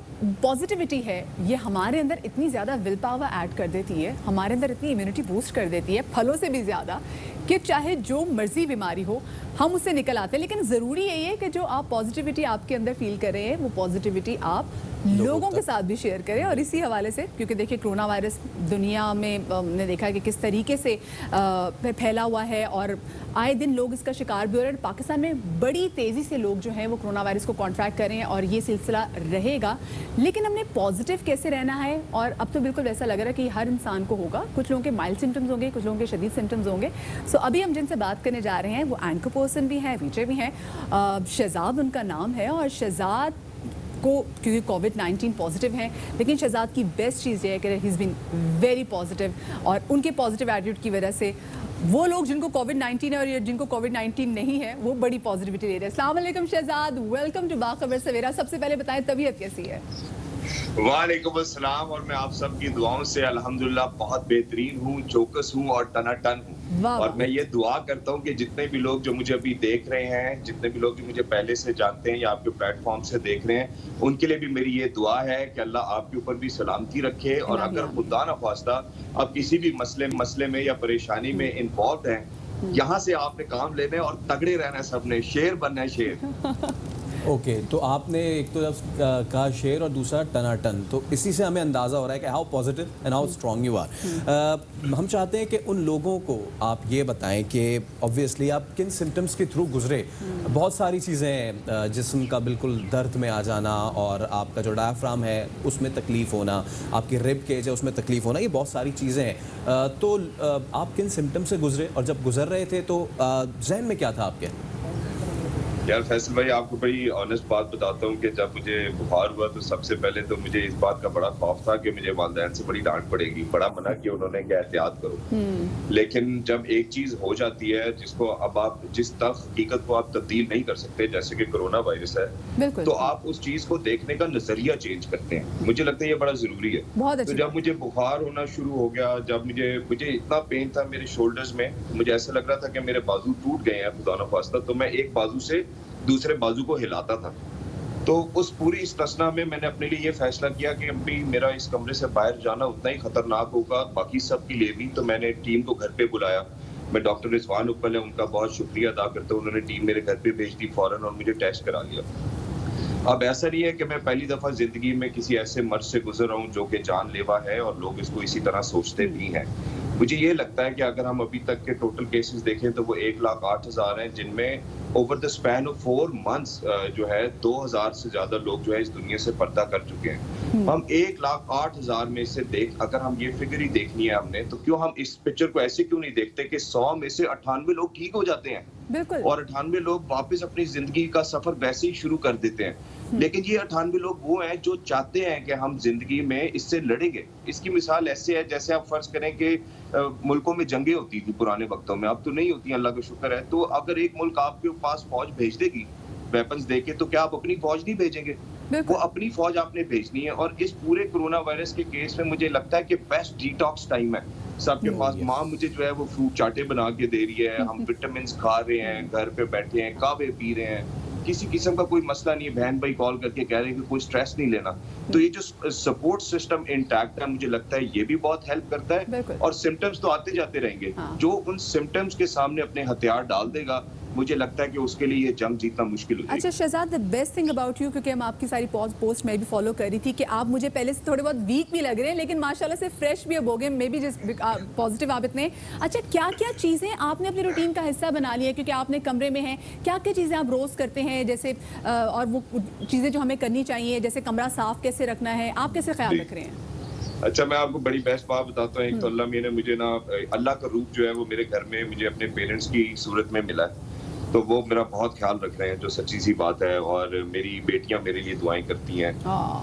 पॉजिटिविटी है ये हमारे अंदर इतनी ज़्यादा विल पावर ऐड कर देती है, हमारे अंदर इतनी इम्यूनिटी बूस्ट कर देती है फलों से भी ज़्यादा, कि चाहे जो मर्जी बीमारी हो हम उससे निकल आते हैं। लेकिन ज़रूरी यही है कि जो आप पॉजिटिविटी आपके अंदर फील कर रहे हैं वो पॉजिटिविटी आप लोगों के साथ भी शेयर करें। और इसी हवाले से, क्योंकि देखिए कोरोना वायरस दुनिया में हमने देखा कि किस तरीके से फैला हुआ है और आए दिन लोग इसका शिकार भी हो रहे हैं। पाकिस्तान में बड़ी तेज़ी से लोग जो हैं वो कोरोना वायरस को कॉन्ट्रैक्ट कर रहे हैं और ये सिलसिला रहेगा। लेकिन हमने पॉजिटिव कैसे रहना है, और अब तो बिल्कुल वैसा लग रहा है कि हर इंसान को होगा। कुछ लोगों के माइल्ड सिम्टम्स होंगे, कुछ लोगों के शदीद सिम्टम्स होंगे। सो अभी हम जिनसे बात करने जा रहे हैं वो एंकर पर्सन भी हैं, वीचे भी हैं। शहजाद उनका नाम है और शहजाद को क्योंकि कोविड-19 पॉजिटिव हैं, लेकिन शहजाद की बेस्ट चीज़ ये है कि he is been very positive और उनके पॉजिटिव एटीट्यूड की वजह से वो लोग जिनको कोविड-19 है और जिनको कोविड-19 नहीं है वो बड़ी पॉजिटिविटी ले रहे हैं। अस्सलाम वालेकुम शहजाद, वेलकम टू बाखबर सवेरा। सबसे पहले बताएं तबीयत कैसी है? वालेकुम अस्सलाम। और मैं आप सबकी दुआओं से अल्हम्दुलिल्लाह बहुत बेहतरीन हूँ, चौकस हूँ और टनाटन हूँ। और मैं ये दुआ करता हूँ कि जितने भी लोग जो मुझे अभी देख रहे हैं, जितने भी लोग जो मुझे पहले से जानते हैं या आपके प्लेटफॉर्म से देख रहे हैं, उनके लिए भी मेरी ये दुआ है कि अल्लाह आपके ऊपर भी सलामती रखे। और अगर खुदा न ख्वास्ता आप किसी भी मसले में या परेशानी में इन्वॉल्व हैं, यहाँ से आपने काम लेने और तगड़े रहना है, सबने शेर बनना है, शेर। ओके, तो आपने एक तो कहा शेर और दूसरा टनाटन, तो इसी से हमें अंदाज़ा हो रहा है कि how positive and how strong you are. हम चाहते हैं कि उन लोगों को आप ये बताएं कि ऑब्वियसली आप किन सिम्टम्स के थ्रू गुजरे। बहुत सारी चीज़ें हैं, जिस्म का बिल्कुल दर्द में आ जाना और आपका जो डायफ्राम है उसमें तकलीफ़ होना, आपकी रिब केज है उसमें तकलीफ़ होना, ये बहुत सारी चीज़ें हैं। तो आप किन सिम्टम्स से गुजरे और जब गुजर रहे थे तो जहन में क्या था आपके? यार फैसल भाई, आपको बड़ी ऑनेस्ट बात बताता हूँ कि जब मुझे बुखार हुआ तो सबसे पहले तो मुझे इस बात का बड़ा खौफ था कि मुझे वालिदैन से बड़ी डांट पड़ेगी, बड़ा मना किया उन्होंने कि एहतियात करो। लेकिन जब एक चीज हो जाती है जिसको अब आप जिस हकीकत को आप तब्दील नहीं कर सकते, जैसे कि कोरोना वायरस है, तो आप उस चीज को देखने का नजरिया चेंज करते हैं। मुझे लगता है ये बड़ा जरूरी है। तो जब मुझे बुखार होना शुरू हो गया, जब मुझे इतना पेन था मेरे शोल्डर्स में, मुझे ऐसा लग रहा था कि मेरे बाजू टूट गए हैं खुदा न खास्ता, तो मैं एक बाजू से दूसरे बाजू को हिलाता था। तो उस पूरी इस्तना में मैंने अपने लिए ये फैसला किया कि अभी मेरा इस कमरे से बाहर जाना उतना ही खतरनाक होगा बाकी सब के लिए भी। तो मैंने टीम को घर पे बुलाया। मैं डॉक्टर रिजवान उपल है, उनका बहुत शुक्रिया अदा करता हूँ, उन्होंने टीम मेरे घर पे भेज दी फौरन और मुझे टेस्ट करा लिया। अब ऐसा नहीं है कि मैं पहली दफा जिंदगी में किसी ऐसे मर्ज से गुजर रहा हूँ जो कि जानलेवा है और लोग इसको इसी तरह सोचते भी हैं। मुझे ये लगता है कि अगर हम अभी तक के टोटल केसेस देखें तो वो 1,08,000 हैं, जिनमें over the span of 4 months जो है 2,000 से ज्यादा लोग जो है इस दुनिया से पर्दा कर चुके हैं। हम 1,08,000 में से अगर हम ये फिगर ही देखनी है हमने, तो क्यों हम इस पिक्चर को ऐसे क्यों नहीं देखते कि 100 में से 98 लोग ठीक हो जाते हैं और 98 लोग वापस अपनी जिंदगी का सफर वैसे ही शुरू कर देते हैं। लेकिन ये 98 लोग वो हैं जो चाहते हैं कि हम जिंदगी में इससे लड़ेंगे। इसकी मिसाल ऐसे है जैसे आप फर्ज करें कि मुल्कों में जंगें होती थी पुराने वक्तों में, अब तो नहीं होती, अल्लाह का शुक्र है। तो अगर एक मुल्क आपके पास फौज भेज देगी वेपन्स देके, तो क्या आप अपनी फौज नहीं भेजेंगे? वो अपनी फौज आपने भेजनी है। और इस पूरे कोरोना वायरस के केस में मुझे लगता है कि बेस्ट डिटॉक्स टाइम है सबके पास। माँ मुझे जो है वो फ्रूट चाटे बना के दे रही है, हम विटामिन खा रहे हैं, घर पे बैठे हैं, कावे पी रहे हैं, किसी किस्म का कोई मसला नहीं है। बहन भाई कॉल करके कह रहे हैं कि कोई स्ट्रेस नहीं लेना। तो ये जो सपोर्ट सिस्टम इंटैक्ट है, मुझे लगता है ये भी बहुत हेल्प करता है। और सिम्टम्स तो आते जाते रहेंगे। जो उन सिम्टम्स के सामने अपने हथियार डाल देगा, मुझे लगता है कि उसके लिए ये जंग जीतना मुश्किल हो जाएगा। अच्छा Shahzad, the best thing about you, क्योंकि हम आपकी सारी पोस्ट में भी फॉलो कर रही थी कि आप मुझे पहले से थोड़े बहुत वीक भी लग रहे हैं, लेकिन माशाल्लाह से फ्रेश भी अब हो गए, मे बी जिस पॉजिटिव आप इतने। अच्छा, क्या क्या चीज़ें आपने अपनी रूटीन का हिस्सा बना लिया, क्योंकि आपने कमरे में हैं, क्या क्या चीज़ें आप रोज़ करते हैं, जैसे और वो चीज़ें जो हमें करनी चाहिए, जैसे कमरा साफ कैसे रखना है, आप कैसे ख्याल रख रहे हैं? अच्छा, मैं आपको बड़ी बेस्ट बात बताता हूँ। एक तो अल्लाह ने मुझे ना, अल्लाह का रूप जो है वो मेरे घर में मुझे अपने पेरेंट्स की सूरत में मिला है, तो वो मेरा बहुत ख्याल रख रहे हैं, जो सच्ची सी बात है। और मेरी बेटियां मेरे लिए दुआएं करती हैं।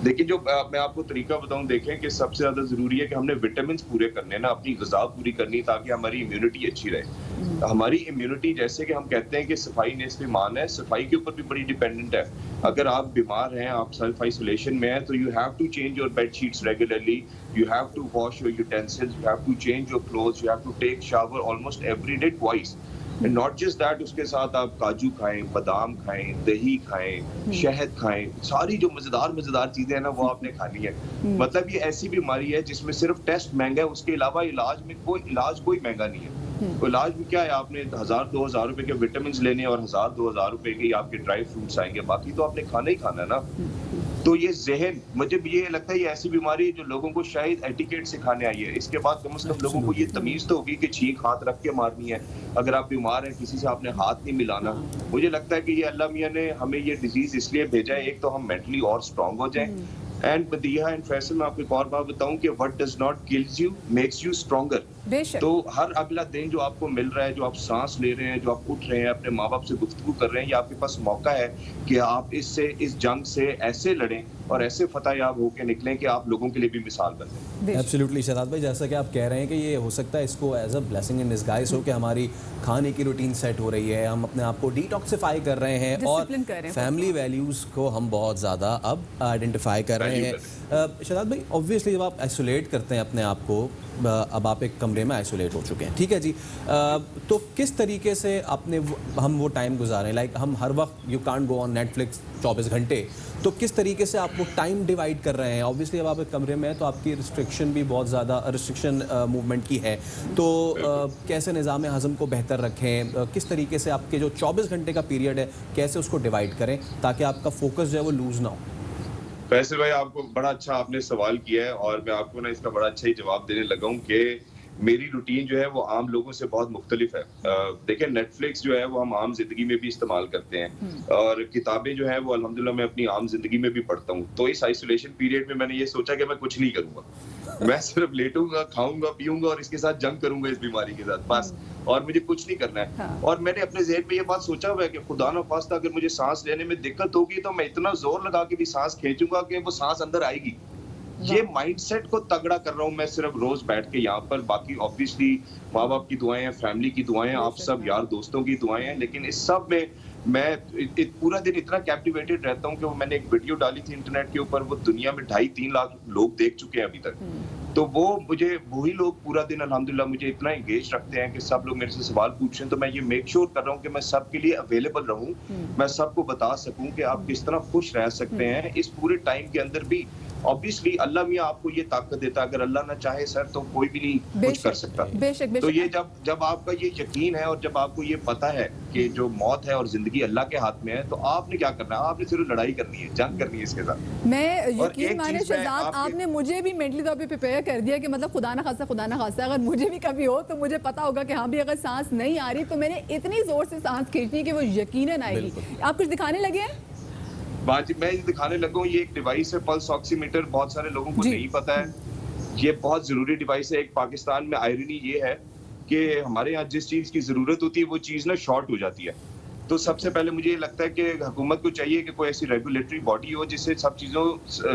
लेकिन जो मैं आपको तरीका बताऊं, देखें कि सबसे ज्यादा जरूरी है कि हमने विटामिन पूरे करने ना, अपनी ग़िज़ा पूरी करनी, ताकि हमारी इम्यूनिटी अच्छी रहे। हमारी इम्यूनिटी, जैसे कि हम कहते हैं कि सफाई निस्फ़ ईमान है, सफाई के ऊपर भी बड़ी डिपेंडेंट है। अगर आप बीमार हैं, आप सेल्फ आइसोलेशन में हैं, तो you have to change your bed sheets regularly, you have to wash your utensils, you have to change your clothes, you have to take shower almost every day twice. Not just that, उसके साथ आप काजू खाएं, बादाम खाएं, दही खाएं, शहद खाएं, सारी जो मजेदार चीजें हैं ना वो आपने खानी है। मतलब ये ऐसी बीमारी है जिसमें सिर्फ टेस्ट महंगा है, उसके अलावा इलाज कोई महंगा नहीं है। तो इलाज भी क्या है, आपने 1,000-2,000 रुपए के विटामिन लेने और 1,000-2,000 रुपए के आपके ड्राई फ्रूट्स आएंगे, बाकी तो आपने खाना ही खाना है ना। तो ये जहन, मुझे ये लगता है ये ऐसी बीमारी है जो लोगों को शायद एटिकेट सिखाने आई है। इसके बाद कम से कम लोगों को ये तमीज तो होगी कि छींक हाथ रख के मारनी है। अगर आप बीमार हैं, किसी से आपने हाथ नहीं मिलाना। मुझे लगता है कि ये अल्लाह मियां ने हमें ये डिजीज इसलिए भेजा है, एक तो हम मेंटली और स्ट्रांग हो जाएं, एंड बदिया एंड फैसल, मैं आपको एक और बात बताऊं कि what does not kills you makes you stronger. तो हर अगला दिन जो आपको मिल रहा है, जो आप सांस ले रहे हैं, जो आप उठ रहे हैं, अपने माँ बाप से गुफ्तगू कर रहे हैं, ये आपके पास मौका है कि आप इस जंग से ऐसे लड़ें और ऐसे फतेहयाब होकर निकलें कि आप लोगों के लिए भी मिसाल बने। एब्सोल्युटली शहजाद भाई, जैसा कि आप कह रहे हैं कि ये हो सकता है इसको as a blessing in disguise हो कि हमारी खाने की रूटीन सेट हो रही है, हम अपने आप को डिटॉक्सिफाई कर रहे हैं और फैमिली वैल्यूज़ को हम बहुत ज़्यादा अब आइडेंटिफाई कर रहे हैं। शहजाद भाई, ऑब्वियसली जब आप आइसोलेट करते हैं अपने आप को, अब आप एक कमरे में आइसोलेट हो चुके हैं, ठीक है जी, तो किस तरीके से हम वो टाइम गुजारें? लाइक हम हर वक्त you can't go on Netflix 24 घंटे, तो किस तरीके से आप वो टाइम डिवाइड कर रहे हैं? ऑब्वियसली अब आप एक कमरे में हैं तो आपकी रिस्ट्रिक्शन भी बहुत ज़्यादा मूवमेंट की है, तो कैसे निज़ाम हज़म को बेहतर रखें? किस तरीके से आपके जो 24 घंटे का पीरियड है, कैसे उसको डिवाइड करें ताकि आपका फोकस जो है वो लूज़ ना हो? फैसल भाई, आपको बड़ा अच्छा आपने सवाल किया है और मैं आपको ना इसका बड़ा अच्छा ही जवाब देने लगा हूँ कि मेरी रूटीन जो है वो आम लोगों से बहुत मुख्तलिफ है। देखिए नेटफ्लिक्स जो है वो हम आम जिंदगी में भी इस्तेमाल करते हैं और किताबें जो है वो अल्हम्दुलिल्लाह मैं अपनी आम जिंदगी में भी पढ़ता हूँ। तो इस आइसोलेशन पीरियड में मैंने ये सोचा कि मैं कुछ नहीं करूंगा, मैं सिर्फ लेटूंगा, खाऊंगा, पीऊंगा और इसके साथ जंग करूंगा इस बीमारी के साथ बस, और मुझे कुछ नहीं करना है। और मैंने अपने ज़हन में ये बात सोचा हुआ है कि खुदा न खास्ता अगर मुझे सांस लेने में दिक्कत होगी तो मैं इतना जोर लगा के भी सांस खींचूंगा कि वो सांस अंदर आएगी। ये माइंडसेट को तगड़ा कर रहा हूँ मैं सिर्फ रोज बैठ के यहाँ पर। बाकी ऑब्वियसली माँ बाप की दुआएं हैं, फैमिली की दुआएं हैं, आप सब यार दोस्तों की दुआएं हैं, लेकिन इस सब में मैं पूरा दिन इतना कैप्टिवेटेड रहता हूँ कि वो मैंने एक वीडियो डाली थी इंटरनेट के ऊपर, वो दुनिया में 2.5-3 लाख लोग देख चुके हैं अभी तक। तो वो मुझे वही लोग पूरा दिन अल्हम्दुलिल्लाह मुझे इतना एंगेज रखते हैं कि सब लोग मेरे से सवाल पूछ रहे हैं, तो मैं ये मेक श्योर कर रहा हूँ कि मैं सबके लिए अवेलेबल रहूं, मैं सबको बता सकूं कि आप किस तरह खुश रह सकते हैं इस पूरे टाइम के अंदर भी। ऑब्वियसली अल्लाह मियां आपको ये ताकत देता है, अगर अल्लाह ना चाहे सर तो कोई भी नहीं कुछ कर सकता। बेशक, तो ये जब आपका ये यकीन है और जब आपको ये पता है कि जो मौत है और जिंदगी अल्लाह के हाथ में है, तो आपने क्या करना है, आपने सिर्फ लड़ाई करनी है, जंग करनी है इसके साथ। मैं यकीन माने शहजाद, आपने मुझे भी मेंटली तौर पे प्रिपेयर कर दिया कि मतलब खुदा ना खास्ता अगर मुझे भी कभी हो तो मुझे पता होगा कि हाँ भी अगर सांस नहीं आ रही तो मैंने इतनी जोर से सांस खींचनी है कि वो यकीनन आएगी। आप कुछ दिखाने लगे हैं? बाजी मैं दिखाने लगा हूँ, ये एक डिवाइस है पल्स ऑक्सीमीटर, बहुत सारे लोगों को नहीं पता है, ये बहुत जरूरी डिवाइस है। एक पाकिस्तान में आयरनी ये है कि हमारे यहाँ जिस चीज की जरूरत होती है वो चीज ना शॉर्ट हो जाती है। तो सबसे पहले मुझे ये लगता है कि हुकूमत को चाहिए कि कोई ऐसी रेगुलेटरी बॉडी हो जिससे सब चीजों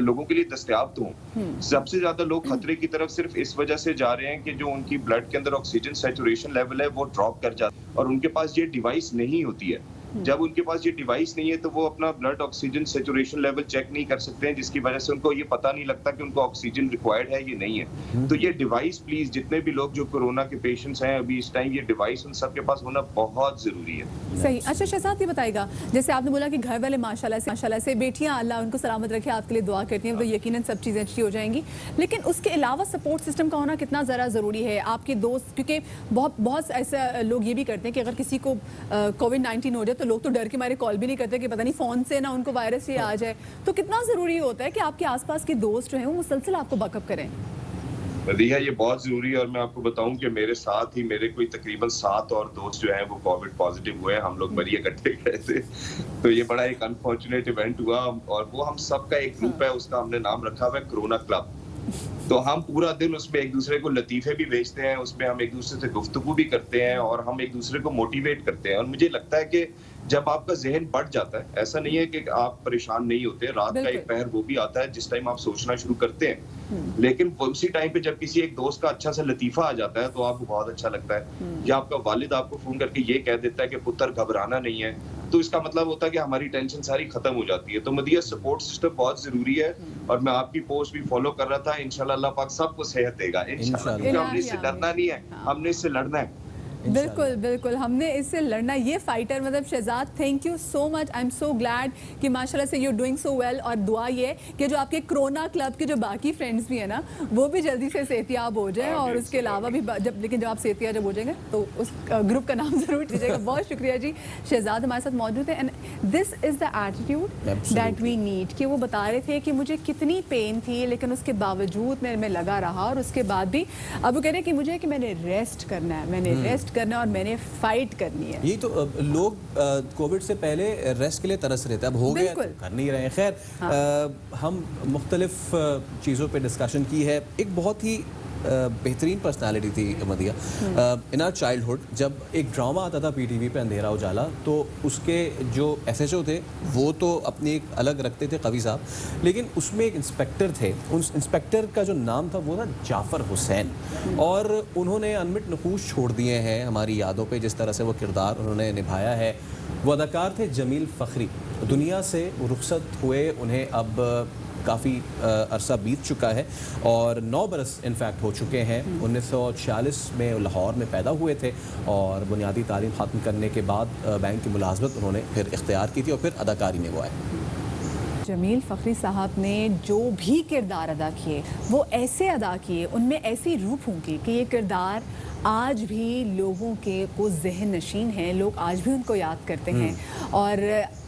लोगों के लिए दस्तयाब तो हो। सबसे ज्यादा लोग खतरे की तरफ सिर्फ इस वजह से जा रहे हैं कि जो उनकी ब्लड के अंदर ऑक्सीजन सैचुरेशन लेवल है वो ड्रॉप कर जाता है और उनके पास ये डिवाइस नहीं होती है। जब उनके पास ये डिवाइस नहीं है तो वो अपना blood oxygen saturation level check नहीं कर सकते हैं, जिसकी वजह से उनको ये पता नहीं लगता कि उनको ऑक्सीजन रिक्वायर्ड है ये नहीं है। तो ये डिवाइस प्लीज जितने भी लोग जो कोरोना के पेशेंट्स हैं अभी इस टाइम, ये डिवाइस उन सबके पास होना बहुत जरूरी है। सही। अच्छा शहजाद ये बताएगा, जैसे आपने बोला कि घर वाले माशाल्लाह से बेटियां अल्लाह उनको सलामत रखे आपके लिए दुआ करती हैं, तो यकीनन सब चीज़ें अच्छी हो जाएंगी, लेकिन उसके अलावा सपोर्ट सिस्टम का होना कितना ज़रा ज़रूरी है? आपके दोस्त, क्योंकि बहुत ऐसे लोग ये भी करते हैं कि अगर किसी को कोविड-19 हो जाए तो लोग तो डर के मारे कॉल भी नहीं करते कि पता नहीं फोन से ना उनको वायरस ही आ जाए, तो कितना जरूरी होता है कि आपके आसपास के दोस्त जो हैं वो मुसलसल आपको बैकअप करें? रिया ये बहुत जरूरी है और मैं आपको बताऊं कि मेरे साथ ही मेरे कोई तकरीबन 7 और दोस्त जो हैं वो कोविड पॉजिटिव हुए हैं, हम लोग बड़ी इकट्ठे गए थे। तो ये बड़ा एक अनफॉर्चुनेट इवेंट हुआ और वो हम सबका एक ग्रुप है, उसका हमने नाम रखा हुआ है कोरोना क्लब। तो हम पूरा दिन उसमें एक दूसरे को लतीफे भी भेजते हैं, उसमें हम एक दूसरे से गुफ्तगू भी करते हैं और हम एक दूसरे को मोटिवेट करते हैं। और मुझे लगता है कि जब आपका जहन बढ़ जाता है, ऐसा नहीं है कि आप परेशान नहीं होते, रात का एक पहर वो भी आता है जिस टाइम आप सोचना शुरू करते हैं, लेकिन उसी टाइम पे जब किसी एक दोस्त का अच्छा सा लतीफा आ जाता है तो आपको बहुत अच्छा लगता है। या आपका वालिद आपको फोन करके ये कह देता है कि पुत्र घबराना नहीं है, तो इसका मतलब होता है कि हमारी टेंशन सारी खत्म हो जाती है। तो मदिया सपोर्ट सिस्टम बहुत जरूरी है और मैं आपकी पोस्ट भी फॉलो कर रहा था। इंशाल्लाह अल्लाह पाक सबको सेहत देगा इंशाल्लाह, क्योंकि हमने इससे डरना नहीं है, हमने इससे लड़ना है। बिल्कुल बिल्कुल, हमने इससे लड़ना, ये फाइटर मतलब Shahzad thank you so much, I am so glad कि माशाल्लाह से यू डूइंग सो वेल। और दुआ ये है कि जो आपके कोरोना क्लब के जो बाकी फ्रेंड्स भी है ना वो भी जल्दी से सेहतियाब हो जाए, और उसके अलावा भी जब आप सेहतियाब जब हो जाएंगे तो उस ग्रुप का नाम जरूर दीजिएगा। बहुत शुक्रिया जी, शहजाद हमारे साथ मौजूद है and this is the attitude that we need. कि वो बता रहे थे कि मुझे कितनी पेन थी लेकिन उसके बावजूद मैं लगा रहा, और उसके बाद भी अब वो कह रहे हैं कि मुझे कि मैंने रेस्ट करना है, मैंने रेस्ट करना और मैंने फाइट करनी है। यही तो लोग कोविड से पहले रेस्ट के लिए तरस रहे थे, अब हो गया तो कर नहीं रहे हैं। खैर हम मुख्तलिफ चीज़ों पे डिस्कशन की है। एक बहुत ही बेहतरीन पर्सनालिटी थी मदिया इन आवर चाइल्डहुड। जब एक ड्रामा आता था पीटीवी पे अंधेरा उजाला, तो उसके जो एसएचओ थे वो तो अपनी एक अलग रखते थे कवि साहब, लेकिन उसमें एक इंस्पेक्टर थे, उस इंस्पेक्टर का जो नाम था वो था जाफ़र हुसैन, और उन्होंने अनमिट नकूश छोड़ दिए हैं हमारी यादों पे जिस तरह से वो किरदार उन्होंने निभाया है। वो अदाकार थे जमील फ़खरी, दुनिया से रुखसत हुए, उन्हें अब काफ़ी अरसा बीत चुका है और 9 बरस इनफैक्ट हो चुके हैं। 1946 में लाहौर में पैदा हुए थे और बुनियादी तालीम ख़त्म करने के बाद बैंक की मुलाजमत उन्होंने फिर इख्तियार की थी और फिर अदाकारी में वो आए। जमील फ़खरी साहब ने जो भी किरदार अदा किए वो ऐसे अदा किए, उनमें ऐसी रूह फूंकी कि ये किरदार आज भी लोगों के को जहन नशीन है, लोग आज भी उनको याद करते हैं और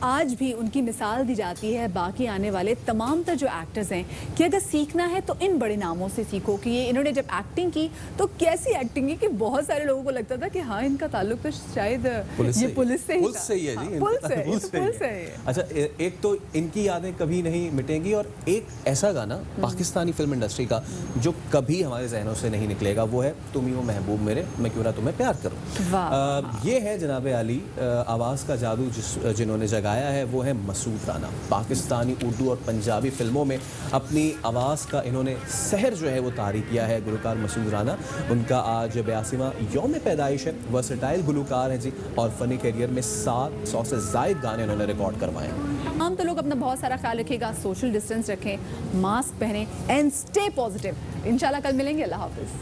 आज भी उनकी मिसाल दी जाती है बाकी आने वाले तमाम तर जो एक्टर्स हैं कि अगर सीखना है तो इन बड़े नामों से सीखो कि ये इन्होंने जब एक्टिंग की तो कैसी एक्टिंग की कि बहुत सारे लोगों को लगता था कि हाँ इनका ताल्लुक तो शायद ये पुलिस से ही है जी, पुलिस से ही है। अच्छा, एक तो इनकी यादें कभी नहीं मिटेंगी और एक ऐसा गाना पाकिस्तानी फिल्म इंडस्ट्री का जो कभी हमारे जहनों से नहीं निकलेगा वो है तुम ही हो महबूब मेरे, मैं क्यों ना तुम्हें प्यार करूं। ये है जनाब आली आवाज़ का जादू जिन्होंने जगाया है वो है मसूद राना। पाकिस्तानी उर्दू और पंजाबी फिल्मों में अपनी आवाज़ का इन्होंने सहर जो है वो तारी किया है गुलकार मसूद राना। उनका आज 82वां यौम पैदाइश है। वर्सेटाइल गुलकार हैं जी और फ़नी करियर में 700 से ज़ायद गाने उन्होंने रिकॉर्ड करवाए हैं। हम तो लोग अपना बहुत सारा ख्याल रखिएगा, सोशल डिस्टेंस रखें, मास्क पहनें एंड स्टे पॉजिटिव। इंशाल्लाह कल मिलेंगे। अल्लाह हाफिज़।